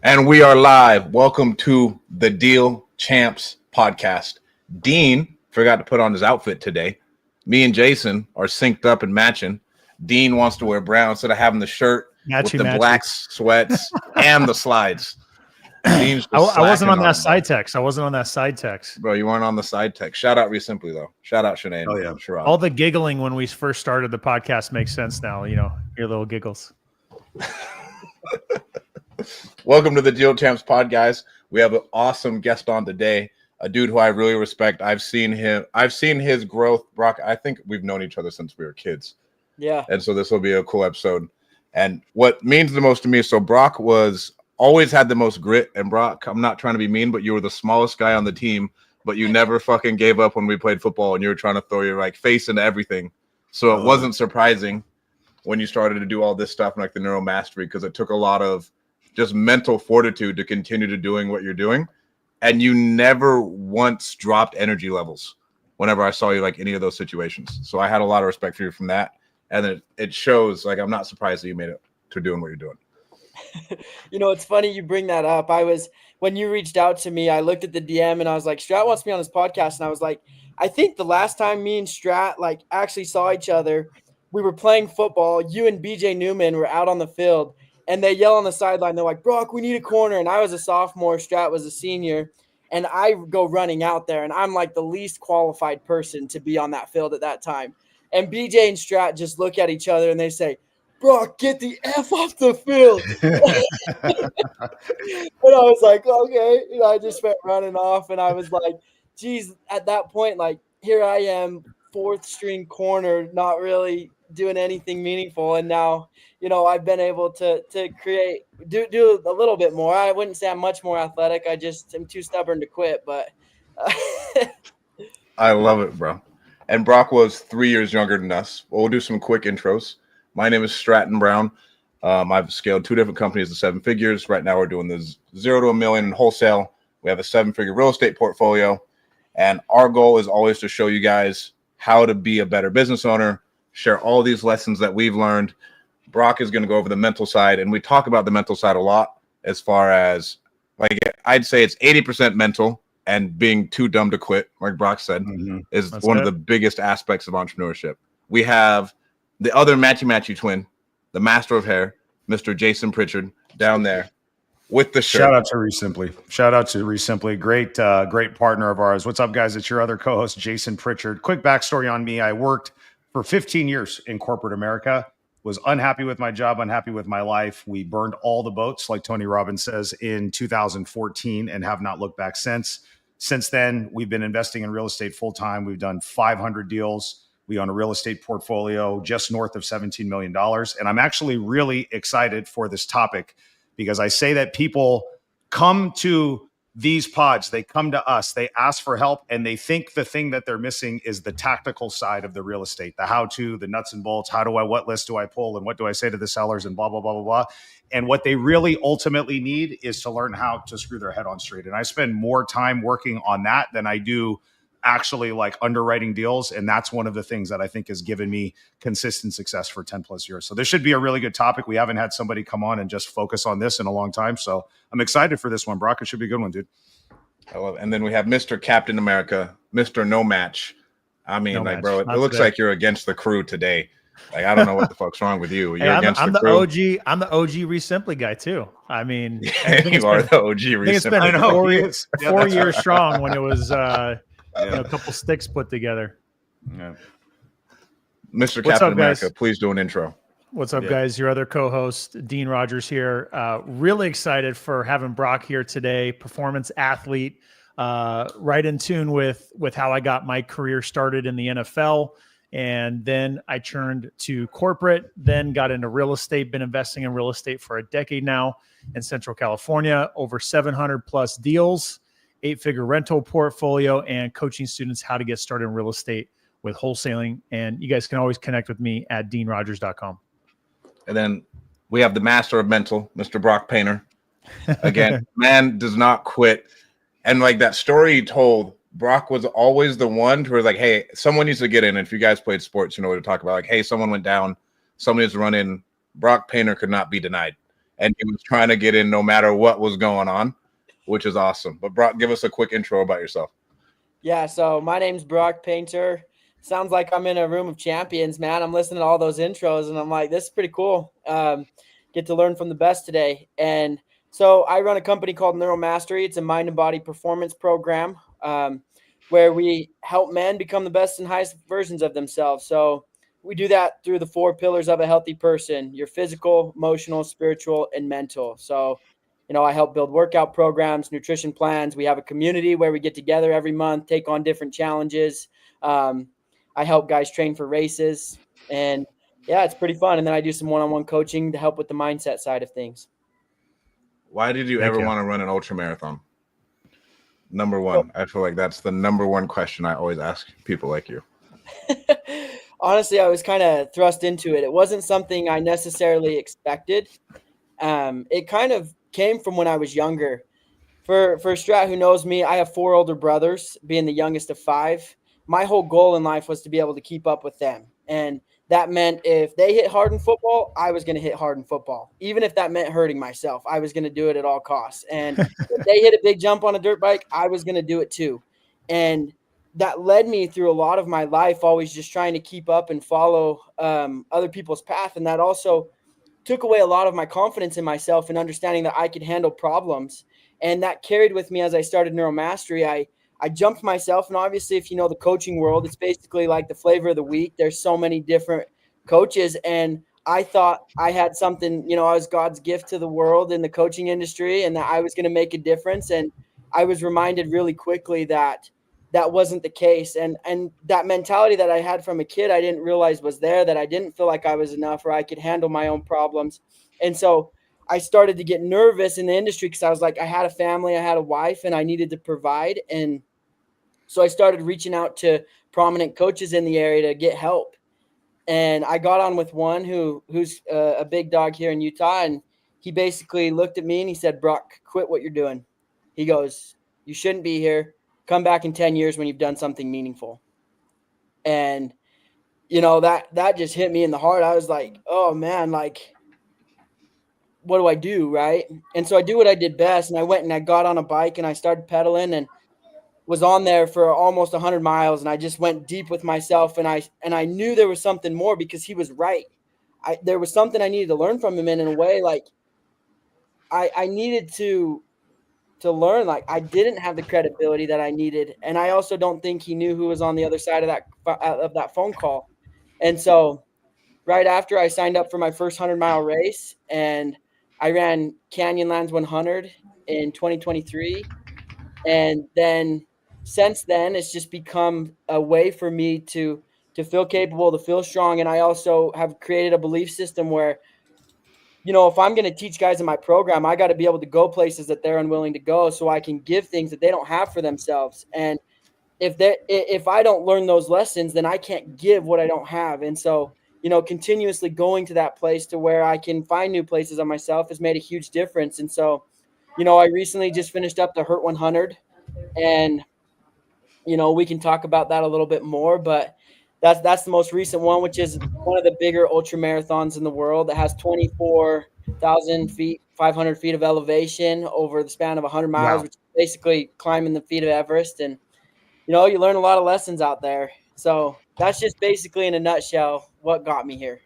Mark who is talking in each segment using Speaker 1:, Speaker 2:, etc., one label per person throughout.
Speaker 1: And we are live. Welcome to the Deal Champs podcast. Dean forgot to put on his outfit today. Me and Jason are synced up and matching. Dean wants to wear brown instead of having the shirt with the black sweats and the slides.
Speaker 2: Dean's I wasn't on that side text.
Speaker 1: Bro, you weren't on the side text. Shout out Simply though. Shout out Shanae.
Speaker 2: Oh yeah. Sherrod. All the giggling when we first started the podcast makes sense now. You know, your little giggles.
Speaker 1: Welcome to the Deal Champs pod, guys. We have an awesome guest on today, a dude who I really respect. I've seen his growth. Brock, I think we've known each other since we were kids.
Speaker 3: Yeah.
Speaker 1: And so this will be a cool episode. And what means the most to me, so Brock always had the most grit. And Brock, I'm not trying to be mean, but you were the smallest guy on the team, but you never fucking gave up when we played football and you were trying to throw your face into everything. So it wasn't surprising when you started to do all this stuff like the neuromastery, because it took a lot of just mental fortitude to continue to doing what you're doing. And you never once dropped energy levels whenever I saw you any of those situations. So I had a lot of respect for you from that. And it shows, I'm not surprised that you made it to doing what you're doing.
Speaker 3: You know, it's funny you bring that up. When you reached out to me, I looked at the DM and I was like, Strat wants me on his podcast. And I was like, I think the last time me and Strat actually saw each other, we were playing football. You and BJ Newman were out on the field. And they yell on the sideline. They're like, Brock, we need a corner. And I was a sophomore. Strat was a senior. And I go running out there. And I'm the least qualified person to be on that field at that time. And BJ and Strat just look at each other and they say, Brock, get the F off the field. And I was like, okay. I just went running off. And I was like, geez, at that point, here I am, fourth string corner, not really doing anything meaningful. And now, I've been able to do a little bit more. I wouldn't say I'm much more athletic. I just am too stubborn to quit, but
Speaker 1: I love it, bro. And Brock was 3 years younger than us. We'll do some quick intros. My name is Stratton Brown. I've scaled 2 different companies to 7 figures. Right now we're doing the 0 to $1 million in wholesale. We have a 7-figure real estate portfolio. And our goal is always to show you guys how to be a better business owner, share all these lessons that we've learned. Brock is going to go over the mental side, and we talk about the mental side a lot as far as, I'd say it's 80% mental, and being too dumb to quit, like Brock said, is one of the biggest aspects of entrepreneurship. We have the other matchy twin, the master of hair, Mr. Jason Pritchard, down there with the shirt.
Speaker 4: Shout out to Reese Simply. Great partner of ours. What's up, guys? It's your other co-host, Jason Pritchard. Quick backstory on me. I worked for 15 years in corporate America, was unhappy with my job, unhappy with my life. We burned all the boats, like Tony Robbins says, in 2014 and have not looked back since. Since then, we've been investing in real estate full time. We've done 500 deals. We own a real estate portfolio just north of $17 million. And I'm actually really excited for this topic because I say that people come to these pods, they come to us, they ask for help, and they think the thing that they're missing is the tactical side of the real estate, the how-to, the nuts and bolts. What list do I pull, and what do I say to the sellers, and blah, blah, blah, blah, blah. And what they really ultimately need is to learn how to screw their head on straight. And I spend more time working on that than I do actually underwriting deals. And that's one of the things that I think has given me consistent success for 10 plus years. So this should be a really good topic. We haven't had somebody come on and just focus on this in a long time. So I'm excited for this one, Brock. It should be a good one, dude.
Speaker 1: I love it. And then we have Mr. Captain America, Mr. No Match. I mean, bro, it looks like you're against the crew today. I don't know what the fuck's wrong with you. You're against the crew.
Speaker 2: I'm the OG Reese Simply guy too. I mean,
Speaker 1: you are the OG Reese Simply.
Speaker 2: I think it's been 4 years strong when it was a couple sticks put together.
Speaker 1: Yeah. Mr. Captain America, please do an intro.
Speaker 2: What's up, guys? Your other co-host, Dean Rogers here. Really excited for having Brock here today. Performance athlete, right in tune with how I got my career started in the NFL. And then I turned to corporate, then got into real estate, been investing in real estate for a decade now in Central California, over 700 plus deals, 8-figure rental portfolio, and coaching students how to get started in real estate with wholesaling. And you guys can always connect with me at deanrogers.com.
Speaker 1: And then we have the master of mental, Mr. Brock Painter. Again, man does not quit. And that story he told, Brock was always the one who was like, hey, someone needs to get in. And if you guys played sports, you know what to talk about. Hey, someone went down. Somebody needs to run in. Brock Painter could not be denied. and he was trying to get in no matter what was going on, which is awesome. But Brock, give us a quick intro about yourself.
Speaker 3: Yeah, so my name's Brock Painter. Sounds like I'm in a room of champions, man. I'm listening to all those intros, and I'm like, this is pretty cool. Get to learn from the best today. And so I run a company called Neuromastery. It's a mind and body performance program where we help men become the best and highest versions of themselves. So we do that through the 4 pillars of a healthy person: your physical, emotional, spiritual, and mental. So I help build workout programs, nutrition plans. We have a community where we get together every month, take on different challenges. I help guys train for races, and yeah, it's pretty fun. And then I do some one-on-one coaching to help with the mindset side of things.
Speaker 1: Why did you
Speaker 2: Thank
Speaker 1: ever
Speaker 2: you.
Speaker 1: want to run an ultra marathon? Number one, I feel like that's the number one question I always ask people like you.
Speaker 3: Honestly, I was kind of thrust into it. It wasn't something I necessarily expected. It kind of came from when I was younger. For Strat, who knows me, I have 4 older brothers, being the youngest of 5. My whole goal in life was to be able to keep up with them. And that meant if they hit hard in football, I was going to hit hard in football. Even if that meant hurting myself, I was going to do it at all costs. And if they hit a big jump on a dirt bike, I was going to do it too. And that led me through a lot of my life, always just trying to keep up and follow other people's path. And that also took away a lot of my confidence in myself and understanding that I could handle problems. And that carried with me as I started Neuromastery. I jumped myself. And obviously, if you know the coaching world, it's basically like the flavor of the week. There's so many different coaches. And I thought I had something, I was God's gift to the world in the coaching industry, and that I was going to make a difference. And I was reminded really quickly that that wasn't the case. And that mentality that I had from a kid, I didn't realize was there, that I didn't feel like I was enough or I could handle my own problems. And so I started to get nervous in the industry because I was like, I had a family, I had a wife, and I needed to provide. And so I started reaching out to prominent coaches in the area to get help. And I got on with one who's a big dog here in Utah. And he basically looked at me and he said, Brock, quit what you're doing. He goes, you shouldn't be here. Come back in 10 years when you've done something meaningful. And, that just hit me in the heart. I was like, oh man, like, what do I do? Right. And so I do what I did best. And I went and I got on a bike and I started pedaling and was on there for almost 100 miles. And I just went deep with myself. And I knew there was something more because he was right. There was something I needed to learn from him in a way. Like I needed to learn, like I didn't have the credibility that I needed. And I also don't think he knew who was on the other side of that phone call. And so right after I signed up for my first 100-mile race, and I ran Canyonlands 100 in 2023. And then since then, it's just become a way for me to feel capable, to feel strong. And I also have created a belief system where, if I'm going to teach guys in my program, I got to be able to go places that they're unwilling to go so I can give things that they don't have for themselves. And if I don't learn those lessons, then I can't give what I don't have. And so, continuously going to that place to where I can find new places on myself has made a huge difference. And so, I recently just finished up the Hurt 100, and, we can talk about that a little bit more, but that's the most recent one, which is one of the bigger ultra marathons in the world that has 24,000 feet, 500 feet of elevation over the span of 100 miles,
Speaker 4: Wow.
Speaker 3: which is basically climbing the feet of Everest. And, you learn a lot of lessons out there. So that's just basically in a nutshell what got me here.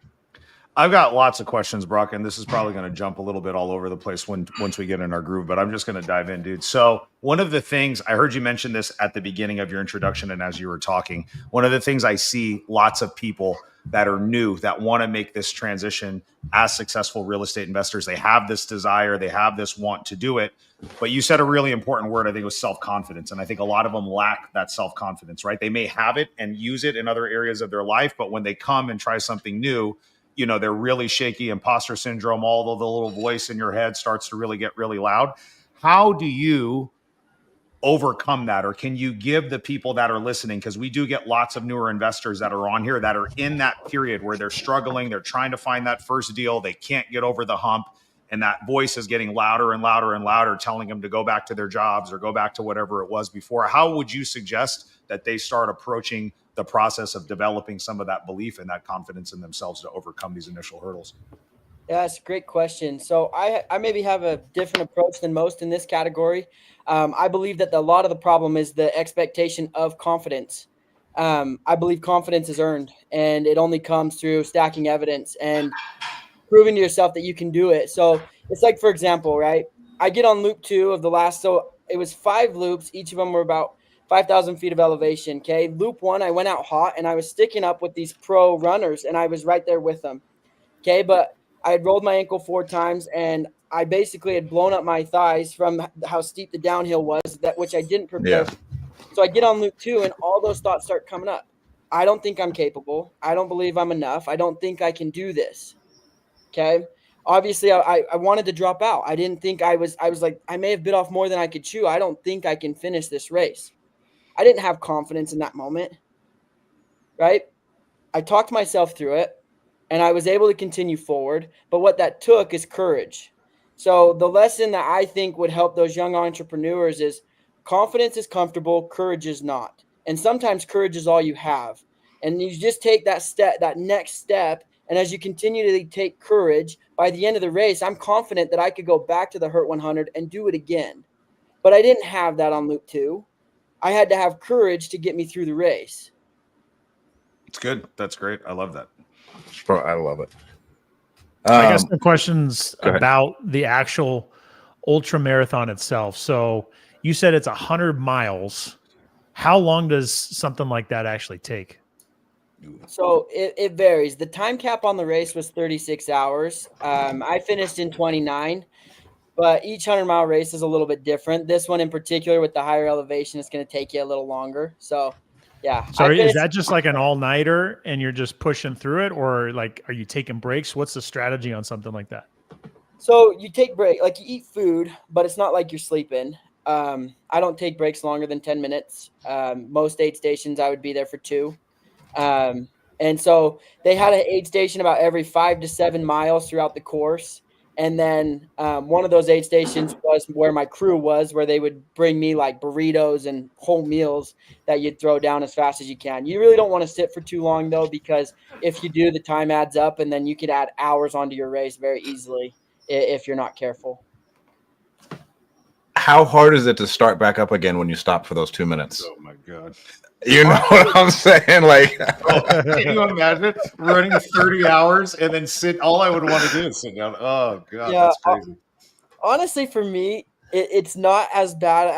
Speaker 4: I've got lots of questions, Brock, and this is probably going to jump a little bit all over the place once we get in our groove, but I'm just going to dive in, dude. So one of the things, I heard you mention this at the beginning of your introduction and as you were talking, one of the things I see lots of people that are new that want to make this transition as successful real estate investors, they have this desire, they have this want to do it. But you said a really important word, I think it was self-confidence. And I think a lot of them lack that self-confidence, right? They may have it and use it in other areas of their life, but when they come and try something new, they're really shaky, imposter syndrome, all of the little voice in your head starts to really get really loud. How do you overcome that? Or can you give the people that are listening, because we do get lots of newer investors that are on here that are in that period where they're struggling, they're trying to find that first deal, they can't get over the hump, and that voice is getting louder and louder and louder, telling them to go back to their jobs or go back to whatever it was before. How would you suggest that they start approaching the process of developing some of that belief and that confidence in themselves to overcome these initial hurdles?
Speaker 3: Yeah, that's a great question. So I maybe have a different approach than most in this category. I believe that a lot of the problem is the expectation of confidence. I believe confidence is earned, and it only comes through stacking evidence and proving to yourself that you can do it. So it's like, for example, right? I get on loop 2 of the last, so it was 5 loops. Each of them were about 5,000 feet of elevation. Okay. Loop 1, I went out hot and I was sticking up with these pro runners and I was right there with them. Okay. But I had rolled my ankle 4 times and I basically had blown up my thighs from how steep the downhill was, that which I didn't prepare.
Speaker 1: Yeah.
Speaker 3: So I get on loop 2 and all those thoughts start coming up. I don't think I'm capable. I don't believe I'm enough. I don't think I can do this. Okay. Obviously, I wanted to drop out. I didn't think I was like, I may have bit off more than I could chew. I don't think I can finish this race. I didn't have confidence in that moment. Right. I talked myself through it and I was able to continue forward. But what that took is courage. So the lesson that I think would help those young entrepreneurs is confidence is comfortable, courage is not. And sometimes courage is all you have. And you just take that step, that next step. And as you continue to take courage, by the end of the race, I'm confident that I could go back to the Hurt 100 and do it again. But I didn't have that on loop 2. I had to have courage to get me through the race.
Speaker 4: It's good. That's great. I love that.
Speaker 1: Bro, I love it.
Speaker 2: I guess the questions
Speaker 1: go ahead.
Speaker 2: about the actual ultra marathon itself. So you said it's 100 miles. How long does something like that actually take?
Speaker 3: So it varies. The time cap on the race was 36 hours. I finished in 29, but each 100-mile race is a little bit different. This one in particular, with the higher elevation, is going to take you a little longer. So, yeah.
Speaker 2: So is that just like an all-nighter and you're just pushing through it, or like are you taking breaks? What's the strategy on something like that?
Speaker 3: So you take break, like you eat food, but it's not like you're sleeping. I don't take breaks longer than 10 minutes. Most aid stations, I would be there for 2. And so they had an aid station about every 5 to 7 miles throughout the course. And then one of those aid stations was where my crew was, where they would bring me like burritos and whole meals that you'd throw down as fast as you can. You really don't want to sit for too long, though, because if you do, the time adds up and then you could add hours onto your race very easily if you're not careful.
Speaker 1: How hard is it to start back up again when you stop for those 2 minutes?
Speaker 4: Oh my God.
Speaker 1: You know what I'm saying? Like,
Speaker 4: Can you imagine running 30 hours and then sit? All I would want to do is sit down. Oh God,
Speaker 3: Yeah,
Speaker 4: that's crazy.
Speaker 3: honestly, for me, it's not as bad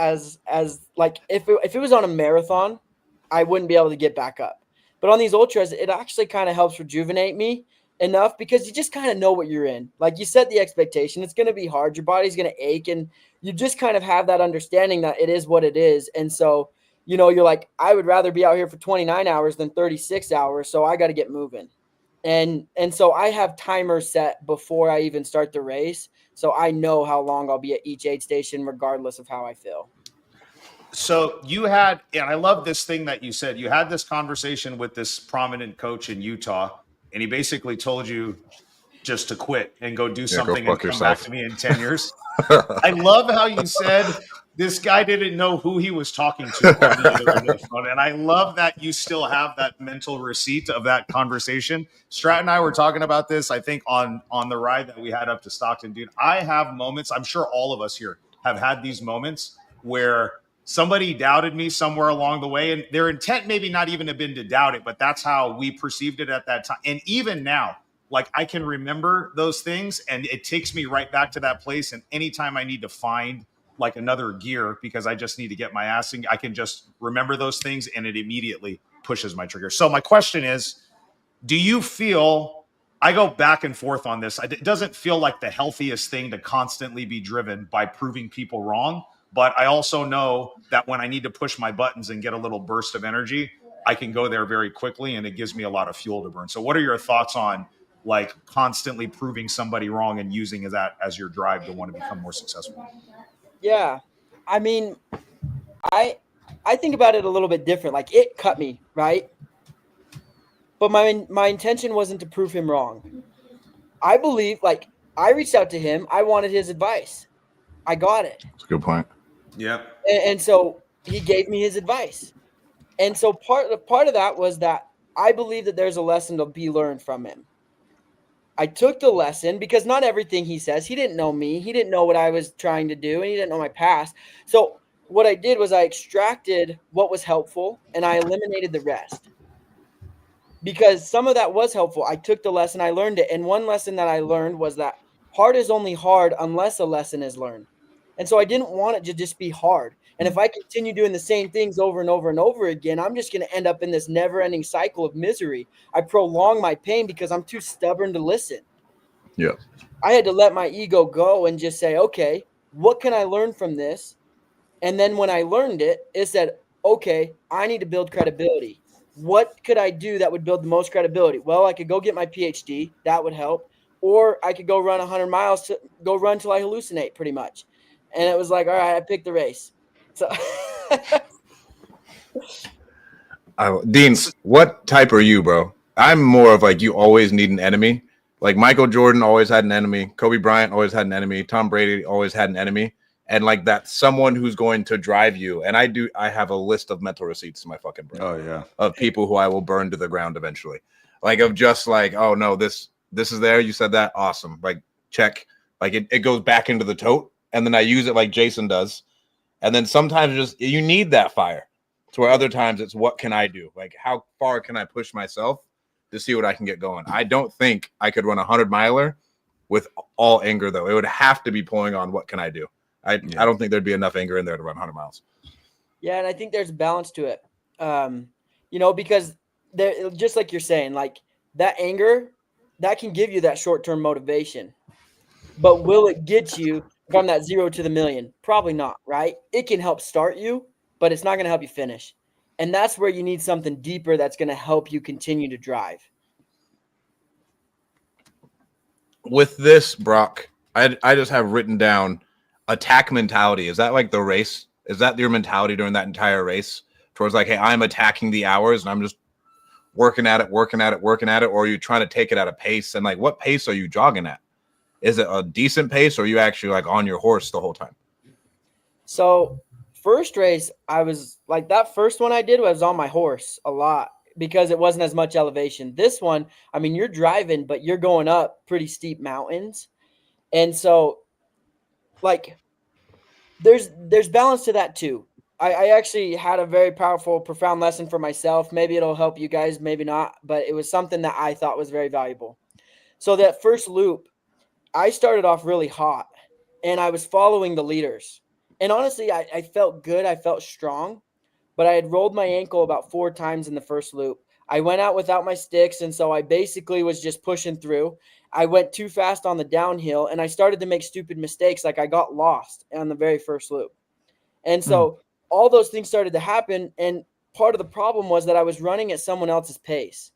Speaker 3: as like if it was on a marathon, I wouldn't be able to get back up. But on these ultras, it actually kind of helps rejuvenate me enough because you just kind of know what you're in. Like you set the expectation, it's going to be hard. Your body's going to ache, and you just kind of have that understanding that it is what it is. And so, you know, you're like, I would rather be out here for 29 hours than 36 hours. So I got to get moving. And so I have timers set before I even start the race. So I know how long I'll be at each aid station, regardless of how I feel.
Speaker 4: So you had, and I love this thing that you said, you had this conversation with this prominent coach in Utah, and he basically told you just to quit and go do something and come back to me in 10 years. I love how you said this guy didn't know who he was talking to on the other end of the phone. And I love that you still have that mental receipt of that conversation. Strat and I were talking about this, I think, on the ride that we had up to Stockton. Dude, I have moments, I'm sure all of us here have had these moments where somebody doubted me somewhere along the way, and their intent maybe not even have been to doubt it, but that's how we perceived it at that time. And even now, like I can remember those things and it takes me right back to that place. And anytime I need to find like another gear because I just need to get my ass in, I can just remember those things and it immediately pushes my trigger. So my question is, do you feel, I go back and forth on this, it doesn't feel like the healthiest thing to constantly be driven by proving people wrong. But I also know that when I need to push my buttons and get a little burst of energy, I can go there very quickly and it gives me a lot of fuel to burn. So what are your thoughts on like constantly proving somebody wrong and using that as your drive to want to become more successful?
Speaker 3: Yeah. I mean, I think about it a little bit different. Like it cut me, right? But my intention wasn't to prove him wrong. I believe, like, I reached out to him. I wanted his advice. I got it.
Speaker 1: That's a good point.
Speaker 4: Yeah.
Speaker 3: And so he gave me his advice. And so part of that was that I believe that there's a lesson to be learned from him. I took the lesson because not everything he says, he didn't know me. He didn't know what I was trying to do, and he didn't know my past. So what I did was I extracted what was helpful and I eliminated the rest because some of that was helpful. I took the lesson, I learned it. And one lesson that I learned was that hard is only hard unless a lesson is learned. And so I didn't want it to just be hard. And if I continue doing the same things over and over and over again, I'm just going to end up in this never-ending cycle of misery. I prolong my pain because I'm too stubborn to listen.
Speaker 1: Yeah.
Speaker 3: I had to let my ego go and just say, okay, what can I learn from this? And then when I learned it, it said, okay, I need to build credibility. What could I do that would build the most credibility? Well, I could go get my PhD. That would help. Or I could go run 100 miles to go run till I hallucinate pretty much. And it was like, all right, I picked the race. So
Speaker 1: Dean, what type are you, bro? I'm more of like, you always need an enemy. Like Michael Jordan always had an enemy. Kobe Bryant always had an enemy. Tom Brady always had an enemy. And like that's someone who's going to drive you. And I have a list of mental receipts in my fucking brain.
Speaker 4: Oh yeah.
Speaker 1: Of people who I will burn to the ground eventually. Like of just like, oh no, this is there. You said that. Awesome. Like check. Like it goes back into the tote. And then I use it like Jason does. And then sometimes just you need that fire to where other times it's what can I do? Like how far can I push myself to see what I can get going? I don't think I could run 100-miler with all anger though. It would have to be pulling on what can I do? I don't think there'd be enough anger in there to run 100 miles.
Speaker 3: Yeah, and I think there's balance to it. Because there, just like you're saying, like that anger, that can give you that short-term motivation. But will it get you from that 0 to the million? Probably not, right? It can help start you, but it's not going to help you finish. And that's where you need something deeper that's going to help you continue to drive.
Speaker 1: With this, Brock, I just have written down attack mentality. Is that like the race? Is that your mentality during that entire race? Towards like, hey, I'm attacking the hours and I'm just working at it. Or are you trying to take it at a pace? And like, what pace are you jogging at? Is it a decent pace or are you actually like on your horse the whole time?
Speaker 3: So first race, I was like that first one I did was on my horse a lot because it wasn't as much elevation. This one, I mean, you're driving, but you're going up pretty steep mountains. And so like there's balance to that too. I actually had a very powerful, profound lesson for myself. Maybe it'll help you guys, maybe not, but it was something that I thought was very valuable. So that first loop, I started off really hot and I was following the leaders. And honestly, I felt good. I felt strong, but I had rolled my ankle about 4 times in the first loop. I went out without my sticks, and so I basically was just pushing through. I went too fast on the downhill, and I started to make stupid mistakes. Like I got lost on the very first loop. And so all those things started to happen, and part of the problem was that I was running at someone else's pace.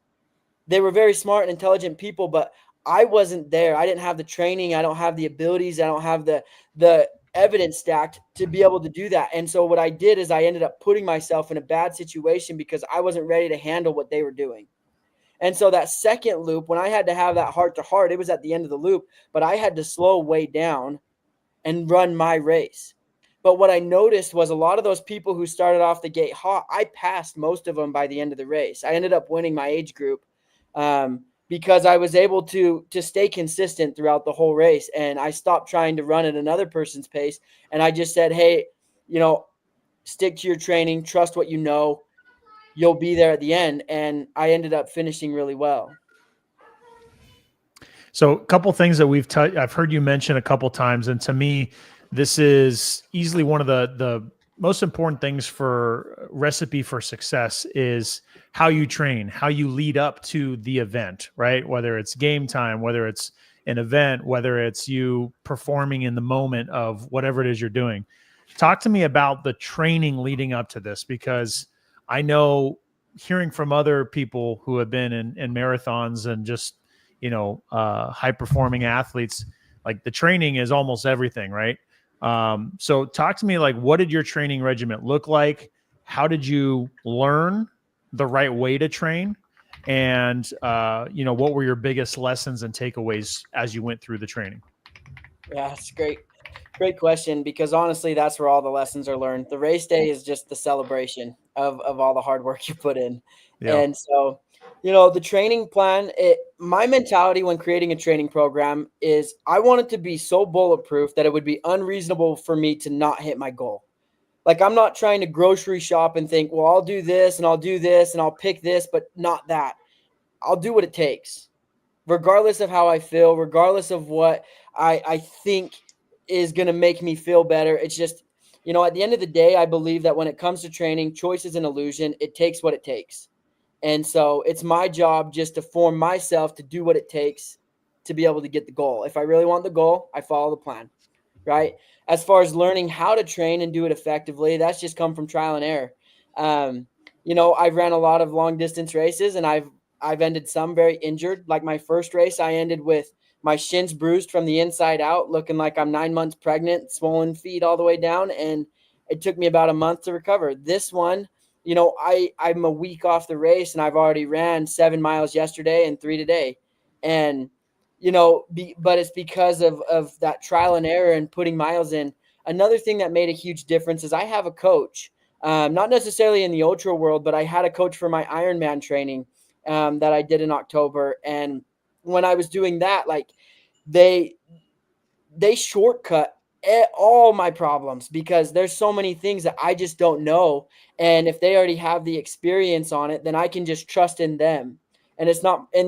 Speaker 3: They were very smart and intelligent people, but I wasn't there. I didn't have the training. I don't have the abilities. I don't have the evidence stacked to be able to do that. And so what I did is I ended up putting myself in a bad situation because I wasn't ready to handle what they were doing. And so that second loop, when I had to have that heart to heart, it was at the end of the loop, but I had to slow way down and run my race. But what I noticed was a lot of those people who started off the gate hot, I passed most of them by the end of the race. I ended up winning my age group because I was able to stay consistent throughout the whole race. And I stopped trying to run at another person's pace. And I just said, hey, stick to your training, trust what you know, you'll be there at the end. And I ended up finishing really well.
Speaker 2: So a couple things that I've heard you mention a couple times. And to me, this is easily one of the most important things for recipe for success is how you train, how you lead up to the event, right? Whether it's game time, whether it's an event, whether it's you performing in the moment of whatever it is you're doing. Talk to me about the training leading up to this, because I know hearing from other people who have been in marathons and just, high performing athletes, like the training is almost everything, right? So talk to me, like, what did your training regimen look like? How did you learn the right way to train? And, what were your biggest lessons and takeaways as you went through the training?
Speaker 3: Yeah, it's great. Great question, because honestly, that's where all the lessons are learned. The race day is just the celebration of all the hard work you put in.
Speaker 2: Yeah.
Speaker 3: And so The training plan, my mentality when creating a training program is I want it to be so bulletproof that it would be unreasonable for me to not hit my goal. Like, I'm not trying to grocery shop and think, well, I'll do this and I'll do this and I'll pick this, but not that. I'll do what it takes, regardless of how I feel, regardless of what I think is going to make me feel better. It's just, at the end of the day, I believe that when it comes to training, choice is an illusion. It takes what it takes. And so it's my job just to form myself to do what it takes to be able to get the goal. If I really want the goal, I follow the plan, right? As far as learning how to train and do it effectively, that's just come from trial and error. I've ran a lot of long distance races, and I've ended some very injured. Like my first race, I ended with my shins bruised from the inside out, looking like I'm 9 months pregnant, swollen feet all the way down. And it took me about a month to recover. This one, I'm a week off the race, and I've already ran 7 miles yesterday and 3 today. And, but it's because of that trial and error and putting miles in. Another thing that made a huge difference is I have a coach, not necessarily in the ultra world, but I had a coach for my Ironman training that I did in October. And when I was doing that, like they shortcut all my problems because there's so many things that I just don't know. And if they already have the experience on it, then I can just trust in them. And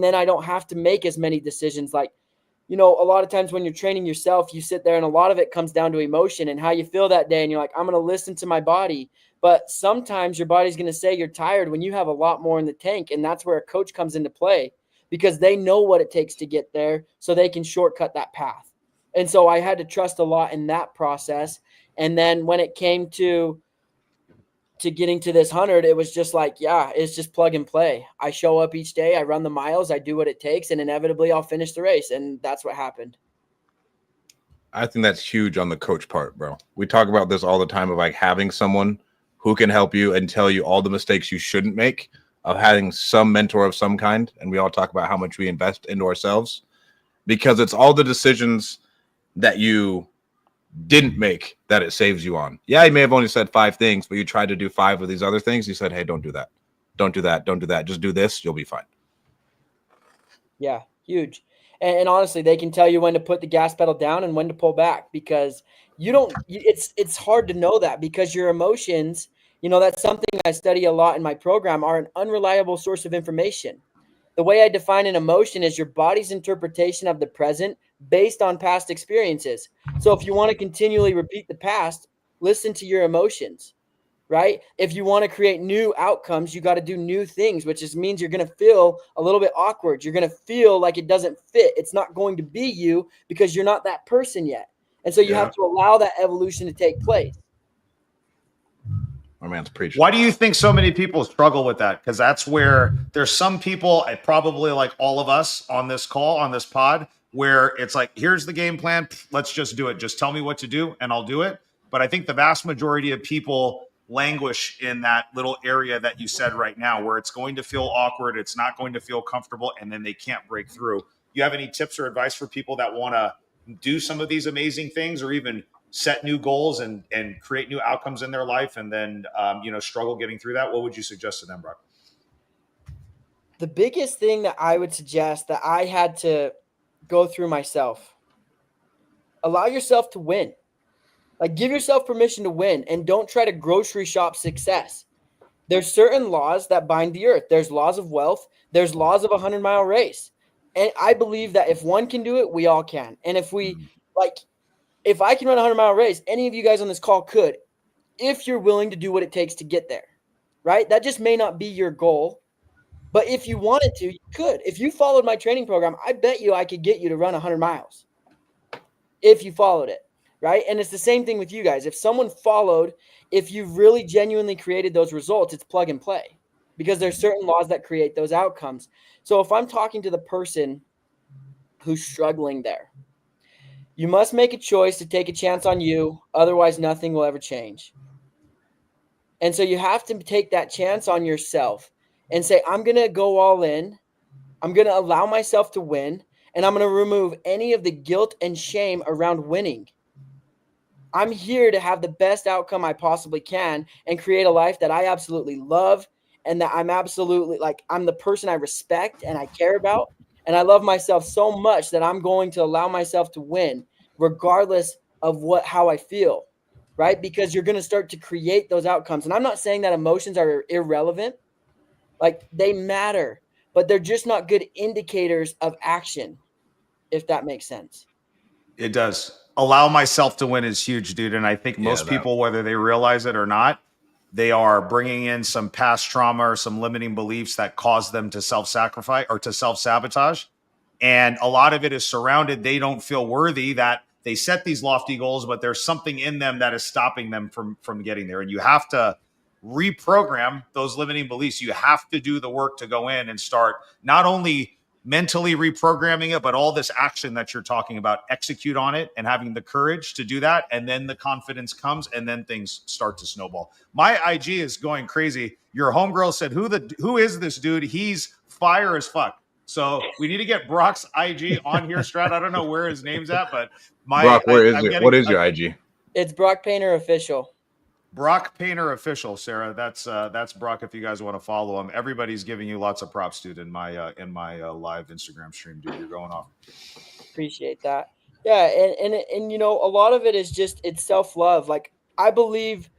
Speaker 3: then I don't have to make as many decisions. Like, a lot of times when you're training yourself, you sit there and a lot of it comes down to emotion and how you feel that day. And you're like, I'm going to listen to my body. But sometimes your body's going to say you're tired when you have a lot more in the tank. And that's where a coach comes into play because they know what it takes to get there so they can shortcut that path. And so I had to trust a lot in that process. And then when it came to getting to this 100, it was just like, it's just plug and play. I show up each day, I run the miles, I do what it takes, and inevitably I'll finish the race. And that's what happened.
Speaker 1: I think that's huge on the coach part, bro. We talk about this all the time of like having someone who can help you and tell you all the mistakes you shouldn't make, of having some mentor of some kind. And we all talk about how much we invest into ourselves because it's all the decisions that you didn't make that it saves you on. Yeah, you may have only said 5 things, but you tried to do 5 of these other things. You said, hey, don't do that. Don't do that. Don't do that. Just do this. You'll be fine.
Speaker 3: Yeah, huge. And honestly, they can tell you when to put the gas pedal down and when to pull back because it's hard to know that because your emotions, that's something I study a lot in my program, are an unreliable source of information. The way I define an emotion is your body's interpretation of the present based on past experiences. So if you want to continually repeat the past, listen to your emotions, right? If you want to create new outcomes, you got to do new things, which just means you're going to feel a little bit awkward. You're going to feel like it doesn't fit. It's not going to be you because you're not that person yet. And so you have to allow that evolution to take place.
Speaker 1: My man's preaching.
Speaker 4: Why do you think so many people struggle with that? Because that's where there's some people, probably like all of us on this call, on this pod, where it's like, here's the game plan. Let's just do it. Just tell me what to do and I'll do it. But I think the vast majority of people languish in that little area that you said right now, where it's going to feel awkward. It's not going to feel comfortable. And then they can't break through. You have any tips or advice for people that want to do some of these amazing things or even set new goals and create new outcomes in their life and then, struggle getting through that? What would you suggest to them, Brock?
Speaker 3: The biggest thing that I would suggest that I had to go through myself, allow yourself to win. Like, give yourself permission to win and don't try to grocery shop success. There's certain laws that bind the earth. There's laws of wealth. There's laws of a 100-mile race. And I believe that if one can do it, we all can. And if I can run a 100-mile race, any of you guys on this call could, if you're willing to do what it takes to get there, right? That just may not be your goal, but if you wanted to, you could. If you followed my training program, I bet you I could get you to run 100 miles if you followed it, right? And it's the same thing with you guys. If someone followed, if you really genuinely created those results, it's plug and play because there's certain laws that create those outcomes. So if I'm talking to the person who's struggling there, you must make a choice to take a chance on you. Otherwise, nothing will ever change. And so you have to take that chance on yourself and say, I'm going to go all in. I'm going to allow myself to win. And I'm going to remove any of the guilt and shame around winning. I'm here to have the best outcome I possibly can and create a life that I absolutely love and that I'm absolutely like, I'm the person I respect and I care about. And I love myself so much that I'm going to allow myself to win regardless of how I feel, right? Because you're going to start to create those outcomes. And I'm not saying that emotions are irrelevant. Like, they matter, but they're just not good indicators of action, if that makes sense.
Speaker 4: It does. Allow myself to win is huge, dude. And I think most people, whether they realize it or not, they are bringing in some past trauma or some limiting beliefs that cause them to self-sacrifice or to self-sabotage. And a lot of it is surrounded. They don't feel worthy, that they set these lofty goals, but there's something in them that is stopping them from getting there. And you have to reprogram those limiting beliefs. You have to do the work to go in and start not only mentally reprogramming it, but all this action that you're talking about, execute on it and having the courage to do that. And then the confidence comes and then things start to snowball. My IG is going crazy. Your homegirl said, who is this dude? He's fire as fuck. So we need to get Brock's IG on here, Strat. I don't know where his name's at, but
Speaker 1: Brock, where is it? What is your IG?
Speaker 3: It's Brock Painter Official.
Speaker 4: Brock Painter Official, Sarah. That's Brock. If you guys want to follow him, everybody's giving you lots of props, dude. In my live Instagram stream, dude, you're going off.
Speaker 3: Appreciate that. Yeah, and you know, a lot of it is just, it's self-love. Like, I believe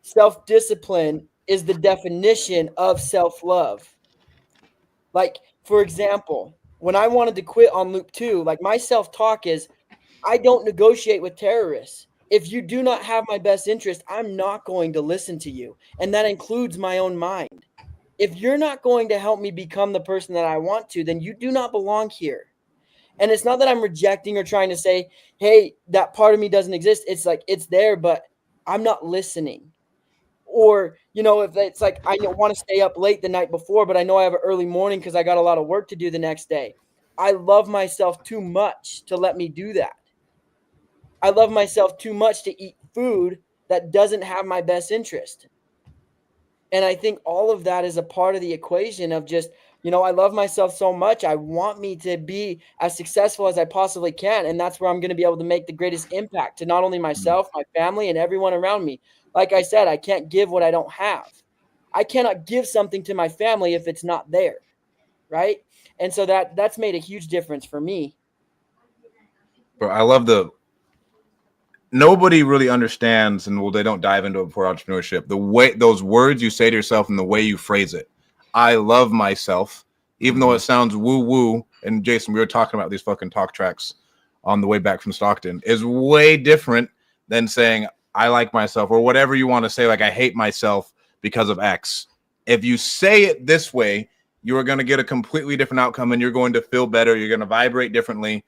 Speaker 3: self-discipline is the definition of self-love. Like, for example, when I wanted to quit on Loop 2, like, my self-talk is, I don't negotiate with terrorists. If you do not have my best interest, I'm not going to listen to you. And that includes my own mind. If you're not going to help me become the person that I want to, then you do not belong here. And it's not that I'm rejecting or trying to say, hey, that part of me doesn't exist. It's like, it's there, but I'm not listening. Or, you know, if it's like, I want to stay up late the night before, but I know I have an early morning because I got a lot of work to do the next day. I love myself too much to let me do that. I love myself too much to eat food that doesn't have my best interest. And I think all of that is a part of the equation of just, you know, I love myself so much. I want me to be as successful as I possibly can. And that's where I'm going to be able to make the greatest impact to not only myself, my family, and everyone around me. Like I said, I can't give what I don't have. I cannot give something to my family if it's not there. Right. And so that's made a huge difference for me.
Speaker 1: But I love nobody really understands, and they don't dive into it before entrepreneurship, the way those words you say to yourself and the way you phrase it. I love myself, even though it sounds woo woo. And Jason, we were talking about these fucking talk tracks on the way back from Stockton, is way different than saying I like myself or whatever you want to say. Like, I hate myself because of X. If you say it this way, you are going to get a completely different outcome, and you're going to feel better. You're going to vibrate differently.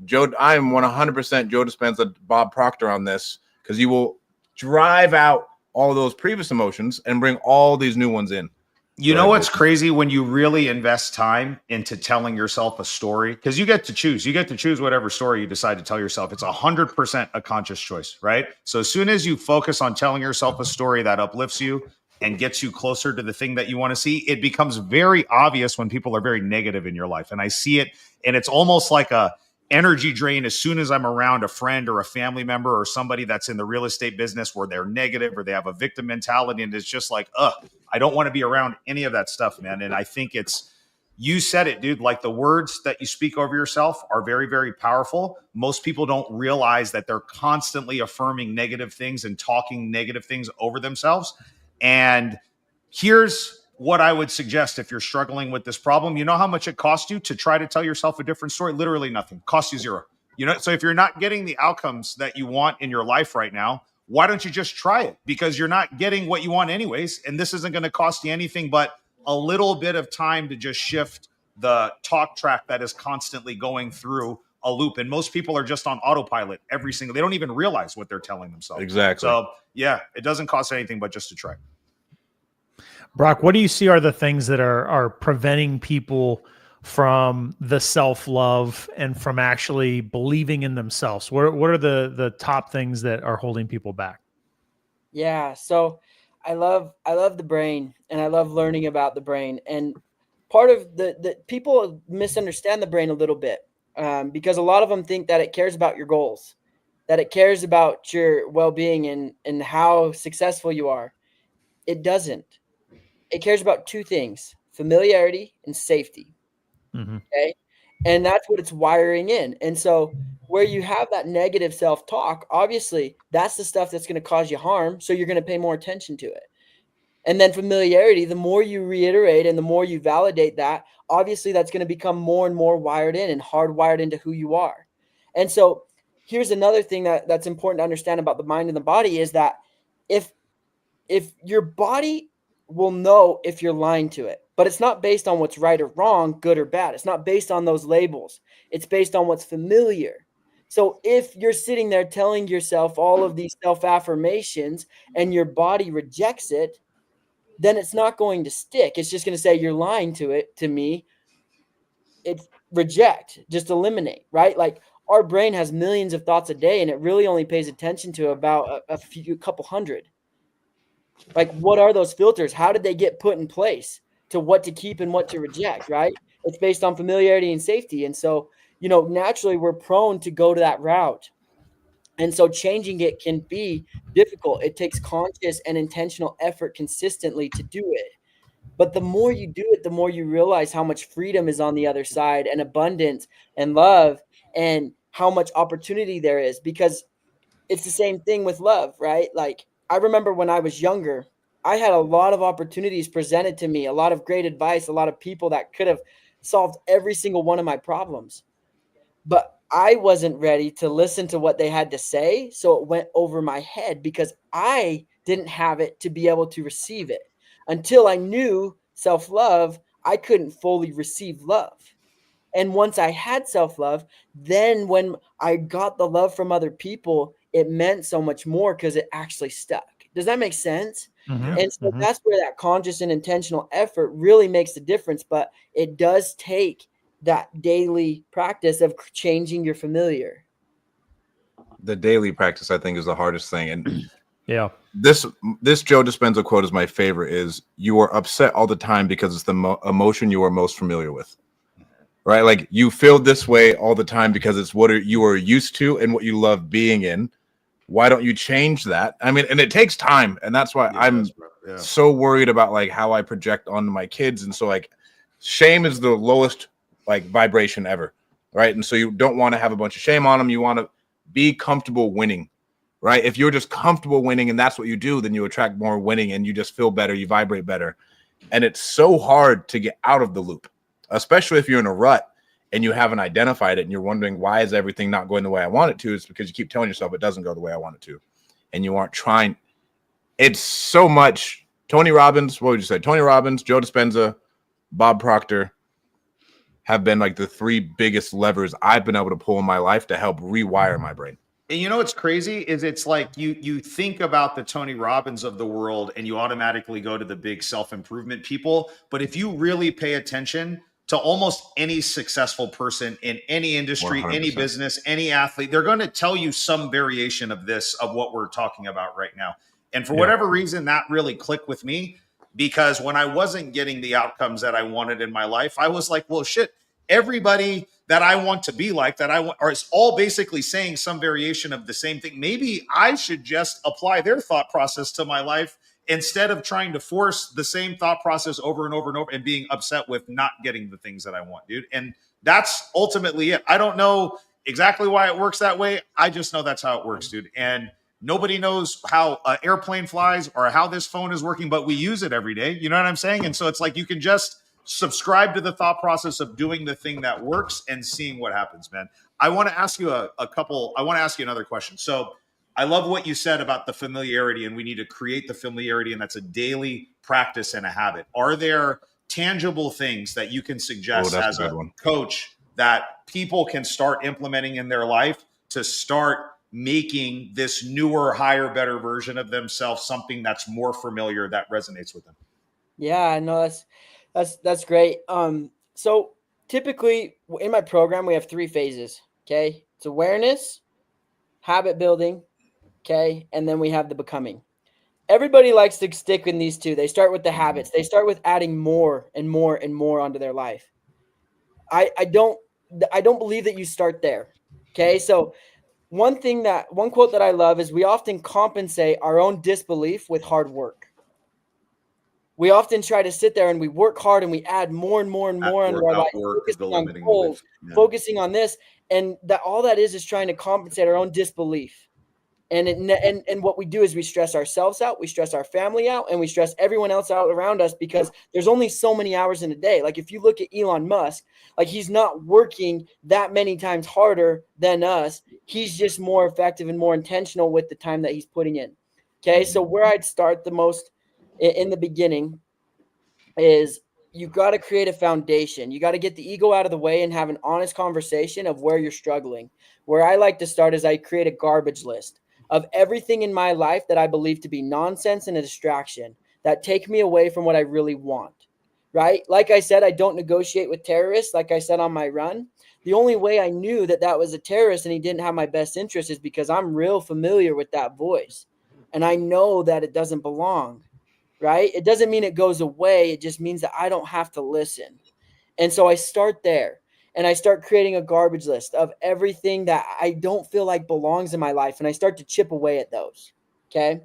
Speaker 1: Joe, I am 100% Joe Dispenza, Bob Proctor on this, because you will drive out all those previous emotions and bring all these new ones in.
Speaker 4: You know what's crazy? When you really invest time into telling yourself a story, because you get to choose. You get to choose whatever story you decide to tell yourself. It's 100% a conscious choice, right? So as soon as you focus on telling yourself a story that uplifts you and gets you closer to the thing that you want to see, it becomes very obvious when people are very negative in your life. And I see it, and it's almost like a energy drain as soon as I'm around a friend or a family member or somebody that's in the real estate business where they're negative or they have a victim mentality. And it's just like, I don't want to be around any of that stuff, man. And I think you said it, dude, like the words that you speak over yourself are very, very powerful. Most people don't realize that they're constantly affirming negative things and talking negative things over themselves. And here's what I would suggest if you're struggling with this problem. You know how much it costs you to try to tell yourself a different story? Literally nothing. Costs you zero. You know, so if you're not getting the outcomes that you want in your life right now, why don't you just try it? Because you're not getting what you want anyways. And this isn't going to cost you anything but a little bit of time to just shift the talk track that is constantly going through a loop. And most people are just on autopilot they don't even realize what they're telling themselves.
Speaker 1: Exactly.
Speaker 4: So yeah, it doesn't cost anything but just to try.
Speaker 2: Brock, what do you see are the things that are preventing people from the self-love and from actually believing in themselves? What are the top things that are holding people back?
Speaker 3: Yeah. So I love the brain, and I love learning about the brain. And part of the people misunderstand the brain a little bit because a lot of them think that it cares about your goals, that it cares about your well-being and how successful you are. It doesn't. it cares about two things: familiarity and safety.
Speaker 2: Mhm.
Speaker 3: Okay. And that's what it's wiring in. And so where you have that negative self-talk, obviously that's the stuff that's going to cause you harm. So you're going to pay more attention to it. And then familiarity, the more you reiterate and the more you validate that, obviously that's going to become more and more wired in and hardwired into who you are. And so here's another thing that's important to understand about the mind and the body is that if your body will know if you're lying to it, but it's not based on what's right or wrong, good or bad. It's not based on those labels. It's based on what's familiar. So if you're sitting there telling yourself all of these self-affirmations and your body rejects it, then it's not going to stick. It's just going to say you're lying to me. It's reject, just eliminate, right? Like our brain has millions of thoughts a day and it really only pays attention to about a couple hundred. Like, what are those filters? How did they get put in place to what to keep and what to reject, right? It's based on familiarity and safety. And so, naturally we're prone to go to that route. And so changing it can be difficult. It takes conscious and intentional effort consistently to do it. But the more you do it, the more you realize how much freedom is on the other side and abundance and love and how much opportunity there is, because it's the same thing with love, right? Like I remember when I was younger, I had a lot of opportunities presented to me, a lot of great advice, a lot of people that could have solved every single one of my problems. But I wasn't ready to listen to what they had to say. So it went over my head because I didn't have it to be able to receive it. Until I knew self-love, I couldn't fully receive love. And once I had self-love, then when I got the love from other people, it meant so much more because it actually stuck. Does that make sense?
Speaker 2: Mhm.
Speaker 3: And so
Speaker 2: Mhm.
Speaker 3: that's where that conscious and intentional effort really makes the difference. But it does take that daily practice of changing your familiar.
Speaker 1: The daily practice, I think, is the hardest thing. And
Speaker 2: Yeah.
Speaker 1: this Joe Dispenza quote is my favorite. Is you are upset all the time because it's the emotion you are most familiar with, right? Like you feel this way all the time because it's what you are used to and what you love being in. Why don't you change that? I mean, and it takes time, and that's why I'm so worried about like how I project onto my kids. And so like shame is the lowest like vibration ever, right? And so you don't want to have a bunch of shame on them. You want to be comfortable winning, right? If you're just comfortable winning and that's what you do, then you attract more winning and you just feel better, you vibrate better. And it's so hard to get out of the loop, especially if you're in a rut and you haven't identified it and you're wondering why is everything not going the way I want it to. It's because you keep telling yourself it doesn't go the way I want it to, and you aren't trying. It's so much. Tony Robbins, what would you say? Tony Robbins, Joe Dispenza, Bob Proctor have been like the three biggest levers I've been able to pull in my life to help rewire my brain.
Speaker 4: And you know what's crazy is it's like you think about the Tony Robbins of the world and you automatically go to the big self-improvement people. But if you really pay attention to almost any successful person in any industry,
Speaker 1: 100%.
Speaker 4: any business, any athlete, they're going to tell you some variation of this, of what we're talking about right now. And for whatever reason, that really clicked with me, because when I wasn't getting the outcomes that I wanted in my life, I was like, well, shit, everybody that I want to be like, that I want, or it's all basically saying some variation of the same thing. Maybe I should just apply their thought process to my life instead of trying to force the same thought process over and over and over and being upset with not getting the things that I want, dude. And that's ultimately it. I don't know exactly why it works that way. I just know that's how it works, dude. And nobody knows how an airplane flies or how this phone is working, but we use it every day. You know what I'm saying? And so it's like you can just subscribe to the thought process of doing the thing that works and seeing what happens, man. I want to ask you I want to ask you another question. So I love what you said about the familiarity, and we need to create the familiarity, and that's a daily practice and a habit. Are there tangible things that you can suggest as a coach that people can start implementing in their life to start making this newer, higher, better version of themselves something that's more familiar, that resonates with them?
Speaker 3: Yeah, no, that's great. So typically in my program, we have 3 phases. Okay. It's awareness, habit building. Okay. And then we have the becoming. Everybody likes to stick in these 2. They start with the habits. They start with adding more and more and more onto their life. I don't believe that you start there. Okay. So one quote that I love is we often compensate our own disbelief with hard work. we often try to sit there and we work hard and we add more and more and more into our life, focusing on goals, focusing on this, and that all that is trying to compensate our own disbelief. And what we do is we stress ourselves out, we stress our family out, and we stress everyone else out around us because there's only so many hours in a day. Like if you look at Elon Musk, like he's not working that many times harder than us. He's just more effective and more intentional with the time that he's putting in. Okay, so where I'd start the most in the beginning is you got to create a foundation. You got to get the ego out of the way and have an honest conversation of where you're struggling. Where I like to start is I create a garbage list of everything in my life that I believe to be nonsense and a distraction that take me away from what I really want, right? Like I said, I don't negotiate with terrorists. Like I said on my run, the only way I knew that that was a terrorist and he didn't have my best interest is because I'm real familiar with that voice. And I know that it doesn't belong, right? It doesn't mean it goes away. It just means that I don't have to listen. And so I start there. And I start creating a garbage list of everything that I don't feel like belongs in my life. And I start to chip away at those. Okay.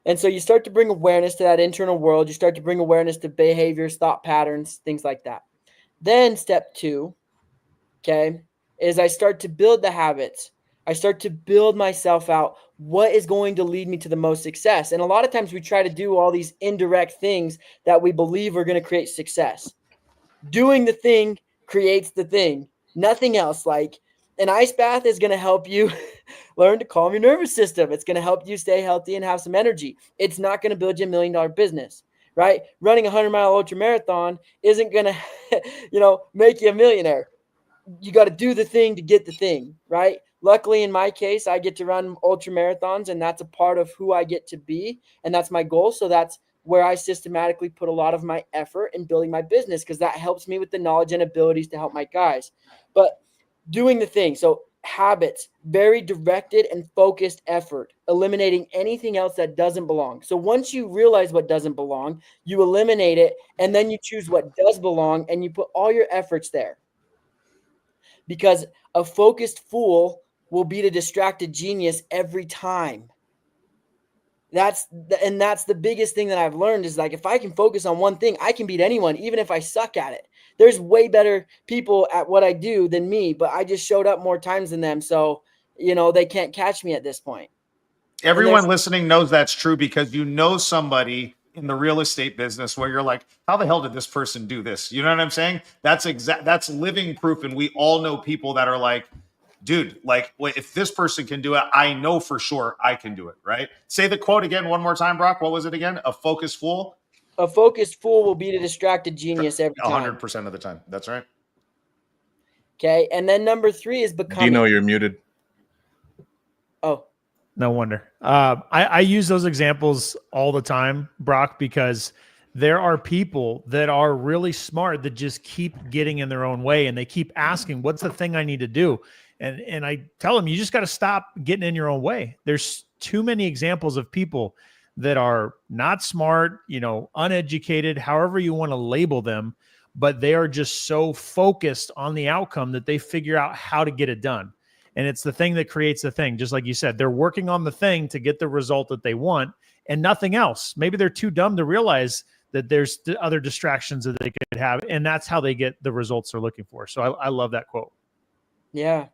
Speaker 3: And so you start to bring awareness to that internal world. You start to bring awareness to behaviors, thought patterns, things like that. Then step 2, okay, is I start to build the habits. I start to build myself out. What is going to lead me to the most success? And a lot of times we try to do all these indirect things that we believe are going to create success. Doing the thing creates the thing, nothing else. Like an ice bath is going to help you learn to calm your nervous system. It's going to help you stay healthy and have some energy. It's not going to build you $1 million business, right? Running a 100-mile ultra marathon isn't going to, make you a millionaire. You got to do the thing to get the thing, right? Luckily, in my case, I get to run ultra marathons, and that's a part of who I get to be, and that's my goal. So that's where I systematically put a lot of my effort in building my business because that helps me with the knowledge and abilities to help my guys. But doing the thing, so habits, very directed and focused effort, eliminating anything else that doesn't belong. So once you realize what doesn't belong, you eliminate it, and then you choose what does belong, and you put all your efforts there. Because a focused fool will beat a distracted genius every time. That's the biggest thing that I've learned is like, if I can focus on one thing, I can beat anyone, even if I suck at it. There's way better people at what I do than me, but I just showed up more times than them. So, they can't catch me at this point.
Speaker 4: Everyone listening knows that's true because somebody in the real estate business where you're like, how the hell did this person do this? You know what I'm saying? That's living proof. And we all know people that are like, dude, like, if this person can do it, I know for sure I can do it, right? Say the quote again one more time, Brock. What was it again? A focused fool?
Speaker 3: A focused fool will beat a distracted genius every time.
Speaker 4: 100% of the time. That's right.
Speaker 3: Okay. And then number 3 is becoming.
Speaker 1: Dino, you're muted.
Speaker 3: Oh.
Speaker 2: No wonder. I use those examples all the time, Brock, because there are people that are really smart that just keep getting in their own way and they keep asking, what's the thing I need to do? And I tell them, you just got to stop getting in your own way. There's too many examples of people that are not smart, uneducated, however you want to label them, but they are just so focused on the outcome that they figure out how to get it done. And it's the thing that creates the thing. Just like you said, they're working on the thing to get the result that they want and nothing else. Maybe they're too dumb to realize that there's other distractions that they could have. And that's how they get the results they're looking for. So I love that quote.
Speaker 3: Yeah.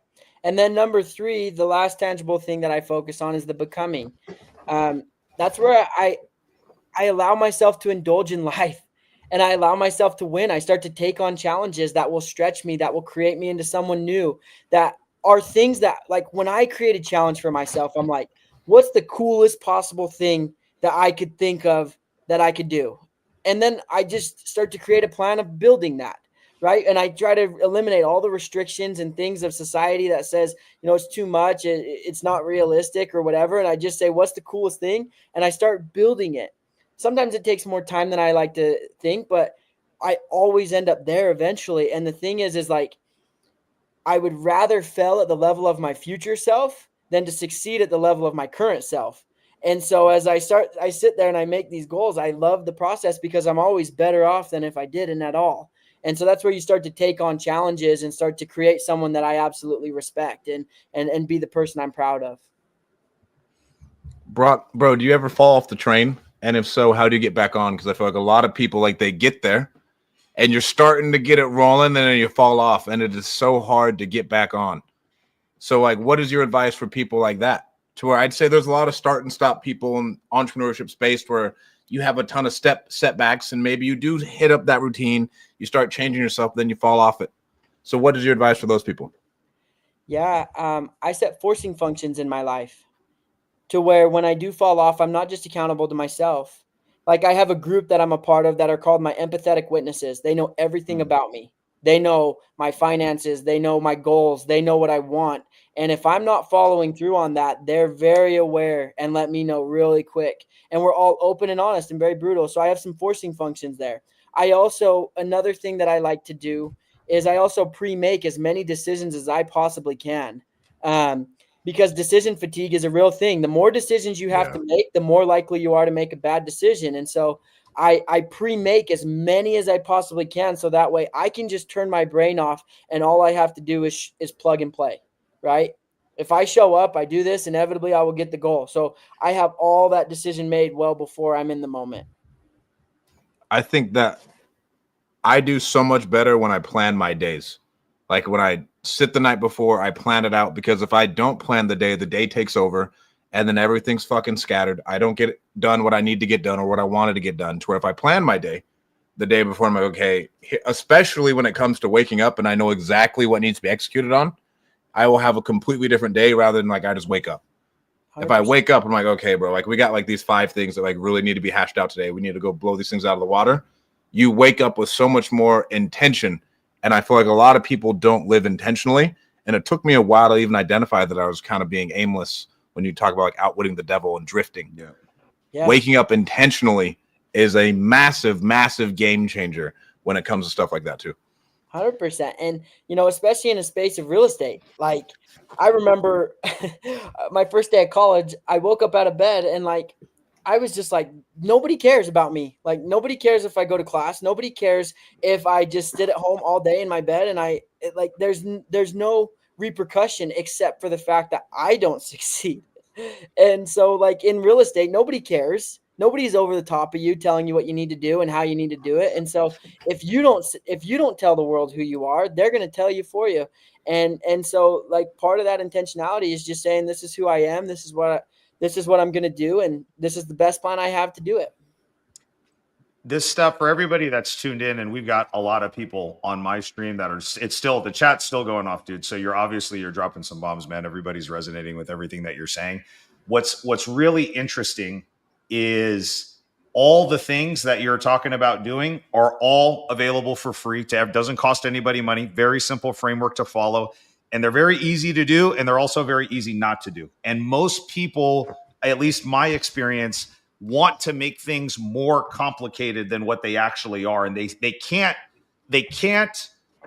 Speaker 3: And then number 3, the last tangible thing that I focus on is the becoming. That's where I allow myself to indulge in life and I allow myself to win. I start to take on challenges that will stretch me, that will create me into someone new, that are things that, like, when I create a challenge for myself, I'm like, what's the coolest possible thing that I could think of that I could do? And then I just start to create a plan of building that. Right. And I try to eliminate all the restrictions and things of society that says, it's too much. It's not realistic or whatever. And I just say, what's the coolest thing? And I start building it. Sometimes it takes more time than I like to think, but I always end up there eventually. And the thing is like, I would rather fail at the level of my future self than to succeed at the level of my current self. And so as I sit there and I make these goals, I love the process because I'm always better off than if I didn't at all. And so that's where you start to take on challenges and start to create someone that I absolutely respect and be the person I'm proud of.
Speaker 1: Brock, bro, do you ever fall off the train And if so, how do you get back on? Because I feel like a lot of people, like, they get there and you're starting to get it rolling, and then you fall off, and it is so hard to get back on. So, like, what is your advice for people like that? To where I'd say there's a lot of start and stop people in entrepreneurship space where you have a ton of setbacks, and maybe you do hit up that routine, you start changing yourself, then you fall off it. So what is your advice for those people?
Speaker 3: Yeah, I set forcing functions in my life to where when I do fall off, I'm not just accountable to myself. Like, I have a group that I'm a part of that are called my empathetic witnesses. They know everything about me. They know my finances. They know my goals. They know what I want. And if I'm not following through on that, they're very aware and let me know really quick. And we're all open and honest and very brutal. So I have some forcing functions there. Another thing that I like to do is I also pre-make as many decisions as I possibly can. Because decision fatigue is a real thing. The more decisions you have to make, the more likely you are to make a bad decision. And so I pre-make as many as I possibly can, so that way I can just turn my brain off, and all I have to do is plug and play, right? If I show up, I do this, inevitably I will get the goal. So I have all that decision made well before I'm in the moment.
Speaker 1: I think that I do so much better when I plan my days. Like, when I sit the night before, I plan it out, because if I don't plan the day takes over, and then everything's fucking scattered. I don't get done what I need to get done or what I wanted to get done. To where if I plan my day the day before, I'm like, okay, especially when it comes to waking up and I know exactly what needs to be executed on, I will have a completely different day rather than like I just wake up. 100%. If I wake up, I'm like, okay, bro, like we got like these 5 things that like really need to be hashed out today. We need to go blow these things out of the water. You wake up with so much more intention. And I feel like a lot of people don't live intentionally. And it took me a while to even identify that I was kind of being aimless when you talk about like outwitting the devil and drifting. Yeah. Waking up intentionally is a massive, massive game changer when it comes to stuff like that too.
Speaker 3: 100%. And, you know, especially in a space of real estate, like I remember my first day at college, I woke up out of bed and like, I was just like, nobody cares about me. Like, nobody cares if I go to class. Nobody cares if I just sit at home all day in my bed. And there's no repercussion except for the fact that I don't succeed. And so like in real estate, nobody cares. Nobody's over the top of you telling you what you need to do and how you need to do it. And so if you don't tell the world who you are, they're going to tell you for you. And so like part of that intentionality is just saying, this is who I am. This is what I'm going to do. And this is the best plan I have to do it.
Speaker 4: This stuff for everybody that's tuned in, and we've got a lot of people on my stream that the chat's still going off, dude. So you're dropping some bombs, man. Everybody's resonating with everything that you're saying. What's really interesting is all the things that you're talking about doing are all available for free to have. Doesn't cost anybody money. Very simple framework to follow. And they're very easy to do. And they're also very easy not to do. And most people, at least my experience, want to make things more complicated than what they actually are. And they can't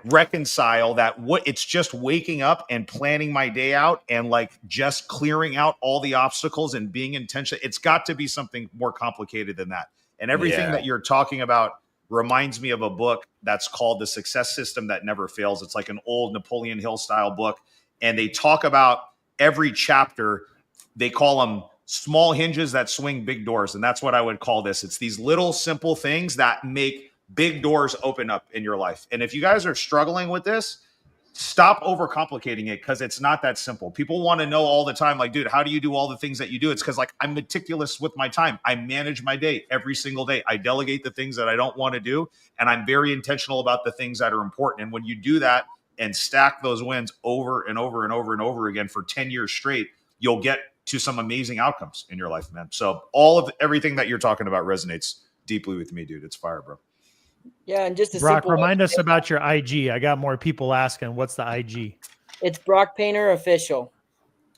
Speaker 4: reconcile that it's just waking up and planning my day out and like just clearing out all the obstacles and being intentional. It's got to be something more complicated than that. And everything that you're talking about reminds me of a book that's called The Success System That Never Fails. It's like an old Napoleon Hill style book. And they talk about every chapter, they call them small hinges that swing big doors. And that's what I would call this. It's these little simple things that make big doors open up in your life. And if you guys are struggling with this, stop overcomplicating it, because it's not that simple. People want to know all the time, like, dude, how do you do all the things that you do? It's because like I'm meticulous with my time. I manage my day every single day. I delegate the things that I don't want to do. And I'm very intentional about the things that are important. And when you do that and stack those wins over and over and over and over again for 10 years straight, you'll get to some amazing outcomes in your life, man. So everything that you're talking about resonates deeply with me, dude. It's fire, bro.
Speaker 3: Yeah, and just
Speaker 2: Brock, remind us about your IG. I got more people asking, what's the IG?
Speaker 3: It's Brock Painter Official.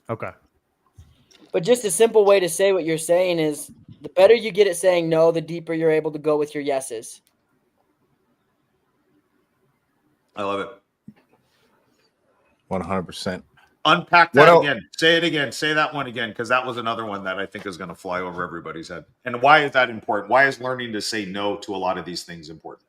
Speaker 2: Okay.
Speaker 3: But just a simple way to say what you're saying is, the better you get at saying no, the deeper you're able to go with your yeses.
Speaker 4: I love it.
Speaker 1: 100%.
Speaker 4: Unpack that again. Say it again. Say that one again, because that was another one that I think is going to fly over everybody's head. And why is that important? Why is learning to say no to a lot of these things important?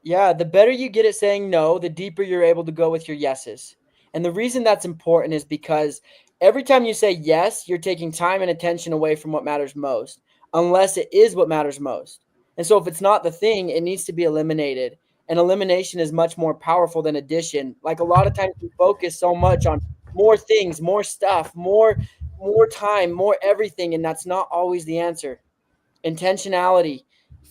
Speaker 3: Yeah, the better you get at saying no, the deeper you're able to go with your yeses. And the reason that's important is because every time you say yes, you're taking time and attention away from what matters most. unless it is what matters most. And so if it's not the thing, it needs to be eliminated. And elimination is much more powerful than addition. Like a lot of times we focus so much on more things, more stuff, more time, more everything, and that's not always the answer. Intentionality,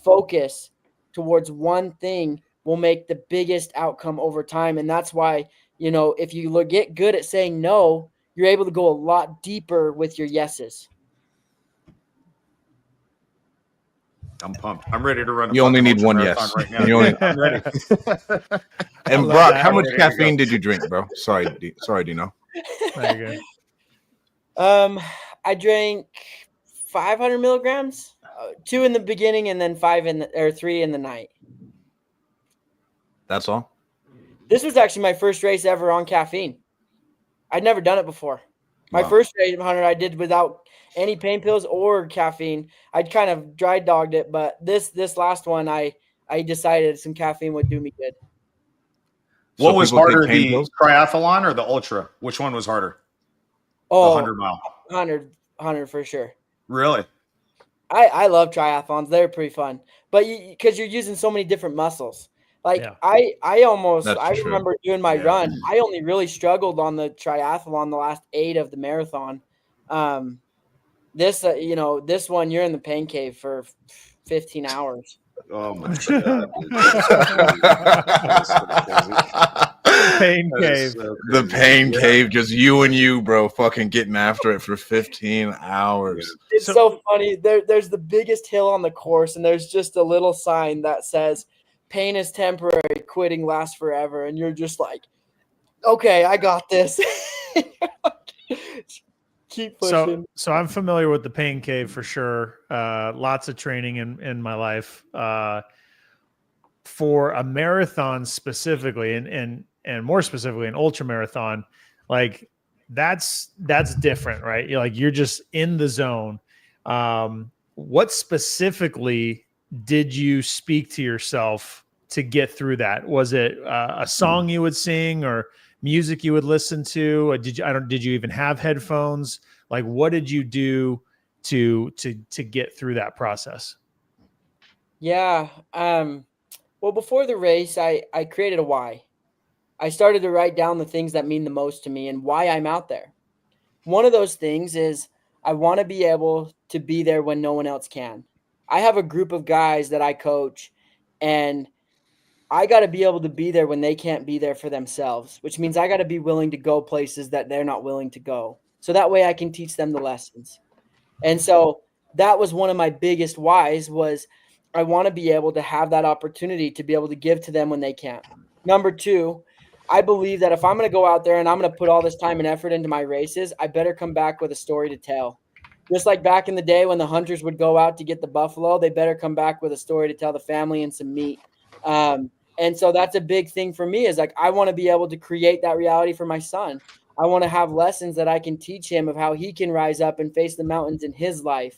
Speaker 3: focus towards one thing will make the biggest outcome over time. And that's why, if you get good at saying no, you're able to go a lot deeper with your yeses.
Speaker 4: I'm pumped. I'm ready to run.
Speaker 1: You only need one
Speaker 4: marathon
Speaker 1: yes.
Speaker 4: right now.
Speaker 1: I'm
Speaker 4: ready.
Speaker 1: And Brock, how much caffeine did you drink, bro? Sorry, Dino.
Speaker 2: There you go.
Speaker 3: I drank 500 milligrams, 2 in the beginning, and then 3 in the night.
Speaker 1: That's all.
Speaker 3: This was actually my first race ever on caffeine. I'd never done it before. My first race, 100, I did without any pain pills or caffeine. I'd kind of dry dogged it, but this last one, I decided some caffeine would do me good.
Speaker 4: What was harder, the triathlon or the ultra? Which one was harder?
Speaker 3: Oh,
Speaker 4: the 100 mile.
Speaker 3: 100 for sure.
Speaker 4: Really?
Speaker 3: I love triathlons. They're pretty fun, but because you're using so many different muscles. Like I remember doing my run. I only really struggled on the triathlon the last 8 of the marathon. This one, you're in the pain cave for 15 hours.
Speaker 4: Oh my God.
Speaker 2: Pain cave.
Speaker 4: So
Speaker 1: the pain cave, just you and you, bro, fucking getting after it for 15 hours.
Speaker 3: It's so funny. There's the biggest hill on the course, and there's just a little sign that says, "Pain is temporary, quitting lasts forever." And you're just like, okay, I got this. Keep pushing.
Speaker 2: So I'm familiar with the pain cave for sure. Lots of training in my life. For a marathon specifically, and more specifically an ultra marathon, like that's different, right? You're just in the zone. What specifically did you speak to yourself to get through that? Was it a song you would sing or music you would listen to? Did you even have headphones? Like, what did you do to get through that process?
Speaker 3: Yeah. Well, before the race, I created a why. I started to write down the things that mean the most to me and why I'm out there. One of those things is I want to be able to be there when no one else can. I have a group of guys that I coach, and I got to be able to be there when they can't be there for themselves, which means I got to be willing to go places that they're not willing to go. So that way I can teach them the lessons. And so that was one of my biggest whys, was I want to be able to have that opportunity to be able to give to them when they can't. Number 2, I believe that if I'm going to go out there and I'm going to put all this time and effort into my races, I better come back with a story to tell. Just like back in the day when the hunters would go out to get the buffalo, they better come back with a story to tell the family and some meat. And so that's a big thing for me, is like, I want to be able to create that reality for my son. I want to have lessons that I can teach him of how he can rise up and face the mountains in his life.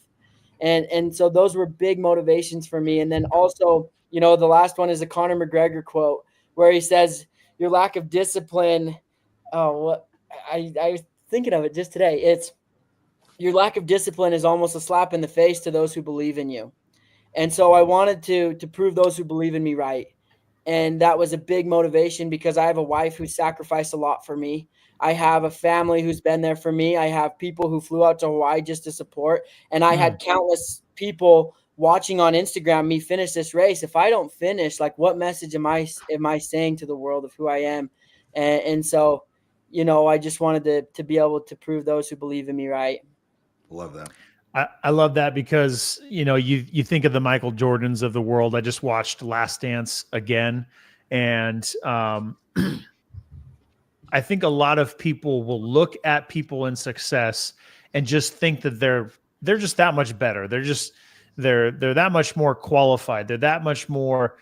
Speaker 3: And so those were big motivations for me. And then also, the last one is a Conor McGregor quote where he says, "Your lack of discipline." I was thinking of it just today. It's, "Your lack of discipline is almost a slap in the face to those who believe in you." And so I wanted to prove those who believe in me right. And that was a big motivation, because I have a wife who sacrificed a lot for me. I have a family who's been there for me. I have people who flew out to Hawaii just to support. And I had countless people watching on Instagram me finish this race. If I don't finish, like, what message am I saying to the world of who I am? And so, I just wanted to be able to prove those who believe in me right.
Speaker 4: Love that.
Speaker 2: I love that, because, you think of the Michael Jordans of the world. I just watched Last Dance again. And I think a lot of people will look at people in success and just think that they're just that much better. They're that much more qualified. They're that much more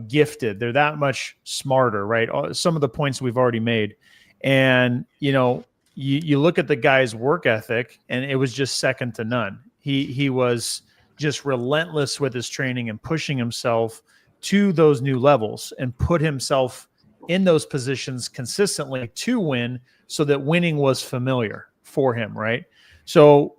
Speaker 2: gifted. They're that much smarter, right? Some of the points we've already made. And, you look at the guy's work ethic, and it was just second to none. He was just relentless with his training and pushing himself to those new levels and put himself in those positions consistently to win, so that winning was familiar for him, right? So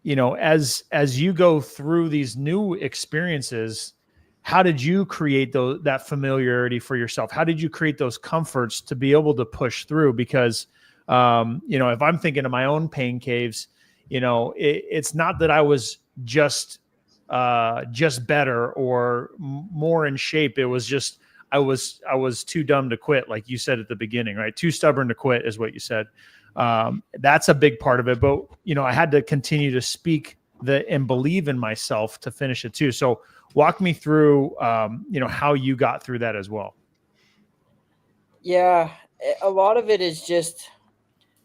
Speaker 2: as you go through these new experiences, how did you create that familiarity for yourself? How did you create those comforts to be able to push through? Because, if I'm thinking of my own pain caves, it's not that I was just better or more in shape. It was just, I was too dumb to quit. Like you said at the beginning, right? Too stubborn to quit is what you said. That's a big part of it, but I had to continue to speak and believe in myself to finish it too. So walk me through, how you got through that as well.
Speaker 3: Yeah, a lot of it is just,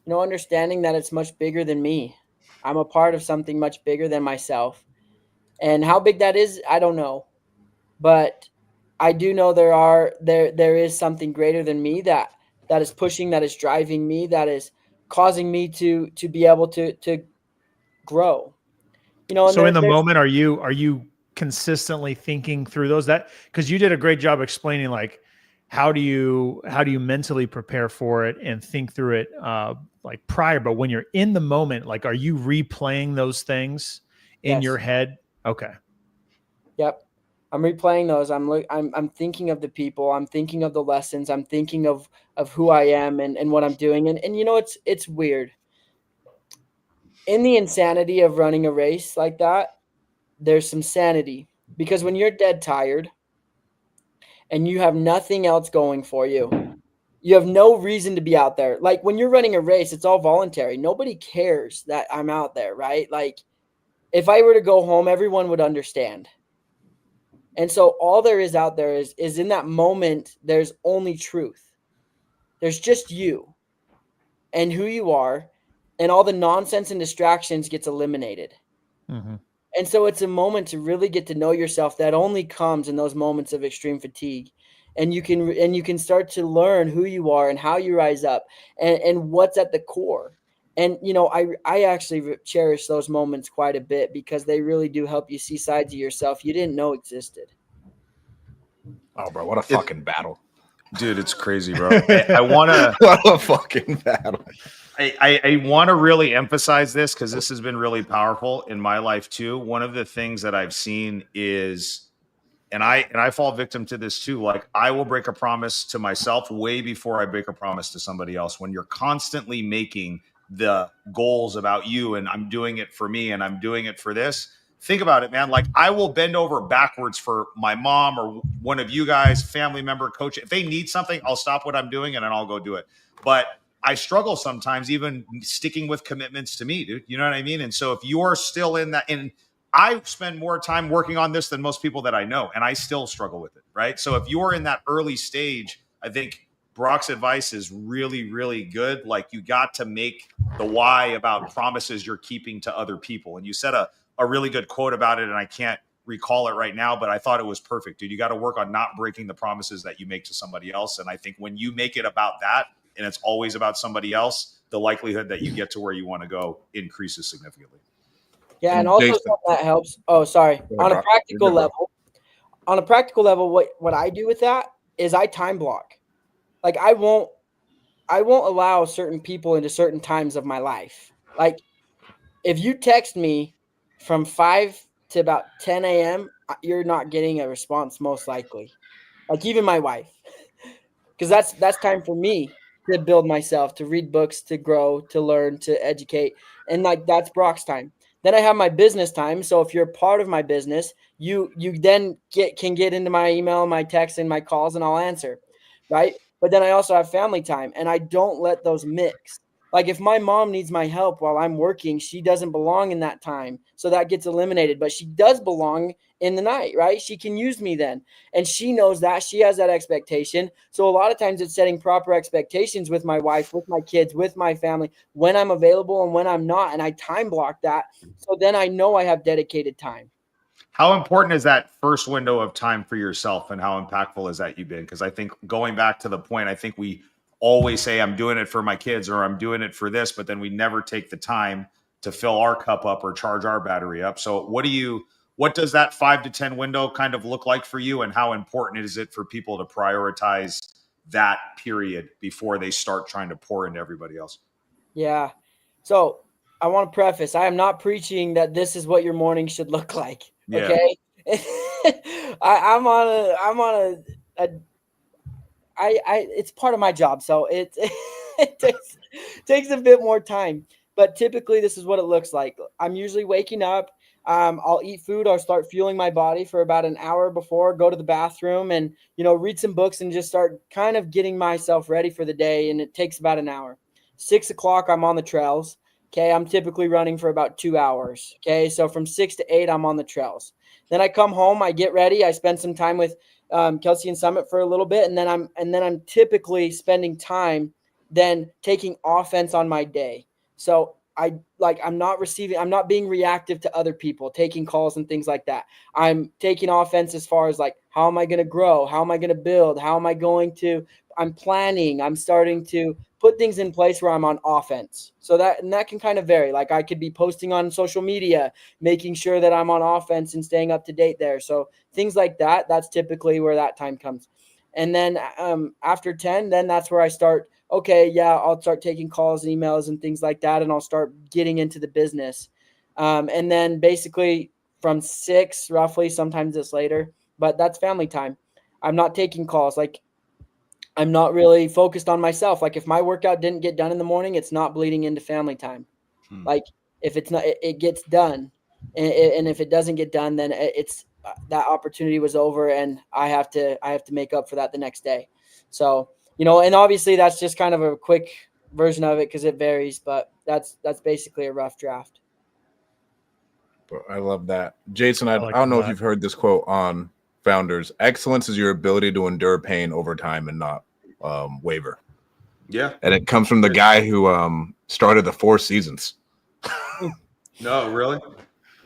Speaker 3: understanding that it's much bigger than me. I'm a part of something much bigger than myself. And how big that is, I don't know. But I do know there is something greater than me that is pushing, that is driving me, that is causing me to be able to grow.
Speaker 2: So in the moment, are you consistently thinking through those, because you did a great job explaining, like, how do you mentally prepare for it and think through it like prior, but when you're in the moment, like, are you replaying those things in your head? Okay.
Speaker 3: Yep. I'm replaying those. I'm thinking of the people. I'm thinking of the lessons. I'm thinking of who I am and what I'm doing. And it's weird. In the insanity of running a race like that, there's some sanity, because when you're dead tired and you have nothing else going for you, you have no reason to be out there. Like when you're running a race, it's all voluntary. Nobody cares that I'm out there, right? Like if I were to go home, everyone would understand. And so all there is out there is in that moment, there's only truth. There's just you and who you are, and all the nonsense and distractions gets eliminated.
Speaker 2: Mm-hmm.
Speaker 3: And so it's a moment to really get to know yourself that only comes in those moments of extreme fatigue. And you can start to learn who you are and how you rise up and what's at the core. And, I actually cherish those moments quite a bit, because they really do help you see sides of yourself you didn't know existed.
Speaker 1: Oh, bro, what a fucking battle.
Speaker 4: Dude, it's crazy, bro. I want to...
Speaker 1: What a fucking battle.
Speaker 4: I want to really emphasize this, because this has been really powerful in my life too. One of the things that I've seen is, and I fall victim to this too, like I will break a promise to myself way before I break a promise to somebody else. When you're constantly making the goals about you and I'm doing it for me and I'm doing it for this, think about it, man. Like I will bend over backwards for my mom or one of you guys, family member, coach. If they need something, I'll stop what I'm doing and then I'll go do it. But I struggle sometimes even sticking with commitments to me, dude. You know what I mean? And so if you're still in that, and I spend more time working on this than most people that I know, and I still struggle with it, right? So if you're in that early stage, I think Brock's advice is really, really good. Like you got to make the why about promises you're keeping to other people. And you said a really good quote about it, and I can't recall it right now, but I thought it was perfect, dude. You got to work on not breaking the promises that you make to somebody else. And I think when you make it about that, and it's always about somebody else, the likelihood that you get to where you want to go increases significantly.
Speaker 3: Yeah, and also
Speaker 1: Jason,
Speaker 3: something that helps. Oh, sorry. On a practical level, what I do with that is I time block. Like I won't allow certain people into certain times of my life. Like if you text me from 5 to about 10 a.m., you're not getting a response most likely. Like even my wife, because that's time for me to build myself, to read books, to grow, to learn, to educate. And like that's Brock's time. Then I have my business time. So if you're a part of my business, you then can get into my email, my text, and my calls, and I'll answer, right? But then I also have family time, and I don't let those mix. Like if my mom needs my help while I'm working, she doesn't belong in that time. So that gets eliminated, but she does belong in the night, right? She can use me then. And she knows that. She has that expectation. So a lot of times it's setting proper expectations with my wife, with my kids, with my family, when I'm available and when I'm not. And I time block that. So then I know I have dedicated time.
Speaker 4: How important is that first window of time for yourself, and how impactful has that you been? Because I think going back to the point, I think we always say I'm doing it for my kids or I'm doing it for this, but then we never take the time to fill our cup up or charge our battery up. So what does that 5 to 10 window kind of look like for you, and how important is it for people to prioritize that period before they start trying to pour into everybody else?
Speaker 3: Yeah. So I want to preface, I am not preaching that this is what your morning should look like.
Speaker 4: Yeah.
Speaker 3: Okay. I'm on a it's part of my job. So it takes a bit more time, but typically this is what it looks like. I'm usually waking up. I'll eat food. I'll start fueling my body for about an hour before, go to the bathroom and, read some books and just start kind of getting myself ready for the day. And it takes about an hour. 6 o'clock, I'm on the trails. Okay. I'm typically running for about 2 hours. Okay. So from 6 to 8, I'm on the trails. Then I come home, I get ready. I spend some time with Kelsey and Summit for a little bit. And then I'm typically spending time then taking offense on my day. So I'm not being reactive to other people, taking calls and things like that. I'm taking offense as far as like, how am I going to grow? How am I going to build? I'm planning. I'm starting to put things in place where I'm on offense. So that can kind of vary. Like I could be posting on social media, making sure that I'm on offense and staying up to date there. So things like that, that's typically where that time comes. And then after 10, then that's where I start. Okay, yeah, I'll start taking calls and emails and things like that, and I'll start getting into the business. And then basically from 6, roughly, sometimes it's later, but that's family time. I'm not taking calls. Like I'm not really focused on myself. Like if my workout didn't get done in the morning, it's not bleeding into family time. Like if it's not, it gets done. And if it doesn't get done, then it's that opportunity was over and I have to make up for that the next day. So, and obviously that's just kind of a quick version of it because it varies, but that's basically a rough draft.
Speaker 1: I love that. Jason, I
Speaker 2: like
Speaker 1: don't know if
Speaker 2: that.
Speaker 1: you've heard this quote on Founders. Excellence is your ability to endure pain over time and not waver.
Speaker 4: Yeah.
Speaker 1: And it comes from the guy who started the Four Seasons.
Speaker 4: No, really?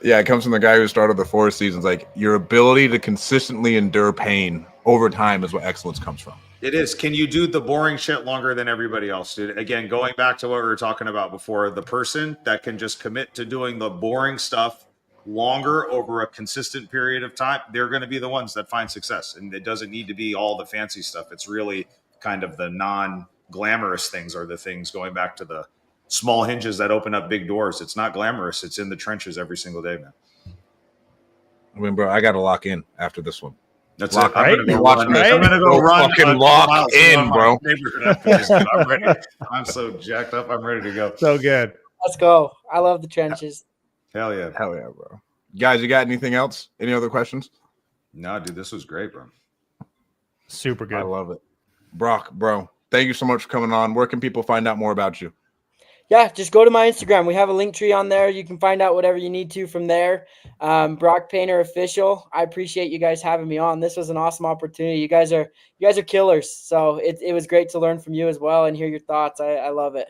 Speaker 1: Yeah, it comes from the guy who started the Four Seasons. Like your ability to consistently endure pain over time is what excellence comes from.
Speaker 4: It is. Can you do the boring shit longer than everybody else did? Again, going back to what we were talking about before, the person that can just commit to doing the boring stuff longer over a consistent period of time, they're going to be the ones that find success. And it doesn't need to be all the fancy stuff. It's really kind of the non-glamorous things are the things going back to the small hinges that open up big doors. It's not glamorous. It's in the trenches every single day, man.
Speaker 1: I mean, bro, I got to lock in after this one.
Speaker 4: That's
Speaker 1: Lock,
Speaker 4: it. I'm
Speaker 2: right?
Speaker 4: gonna go
Speaker 1: You're watching
Speaker 4: run.
Speaker 1: this.
Speaker 4: I'm gonna go
Speaker 1: Go
Speaker 4: run.
Speaker 1: fucking
Speaker 4: a couple
Speaker 1: lock
Speaker 4: miles
Speaker 1: in,
Speaker 4: around my
Speaker 1: bro.
Speaker 4: neighborhood after this, dude. I'm ready. I'm so jacked up. I'm ready to go.
Speaker 2: So good.
Speaker 3: Let's go. I love the trenches.
Speaker 4: Hell yeah.
Speaker 1: Hell yeah, bro. Guys, you got anything else? Any other questions?
Speaker 4: No, dude, this was great, bro.
Speaker 2: Super good.
Speaker 1: I love it. Brock, bro, thank you so much for coming on. Where can people find out more about you?
Speaker 3: Yeah, just go to my Instagram. We have a link tree on there. You can find out whatever you need to from there. Brock Painter Official. I appreciate you guys having me on. This was an awesome opportunity. You guys are killers. So it was great to learn from you as well and hear your thoughts. I love it.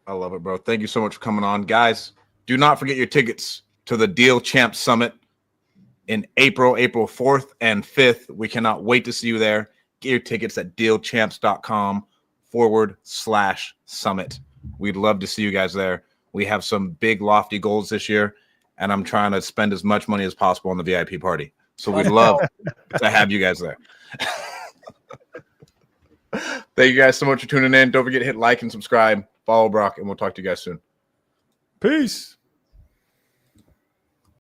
Speaker 1: I love it, bro. Thank you so much for coming on. Guys, do not forget your tickets to the Deal Champs Summit in April 4th and 5th. We cannot wait to see you there. Get your tickets at dealchamps.com/summit. We'd love to see you guys there. We have some big lofty goals this year, and I'm trying to spend as much money as possible on the VIP party. So we'd love to have you guys there. Thank you guys so much for tuning in. Don't forget to hit like and subscribe. Follow Brock, and we'll talk to you guys soon.
Speaker 2: Peace.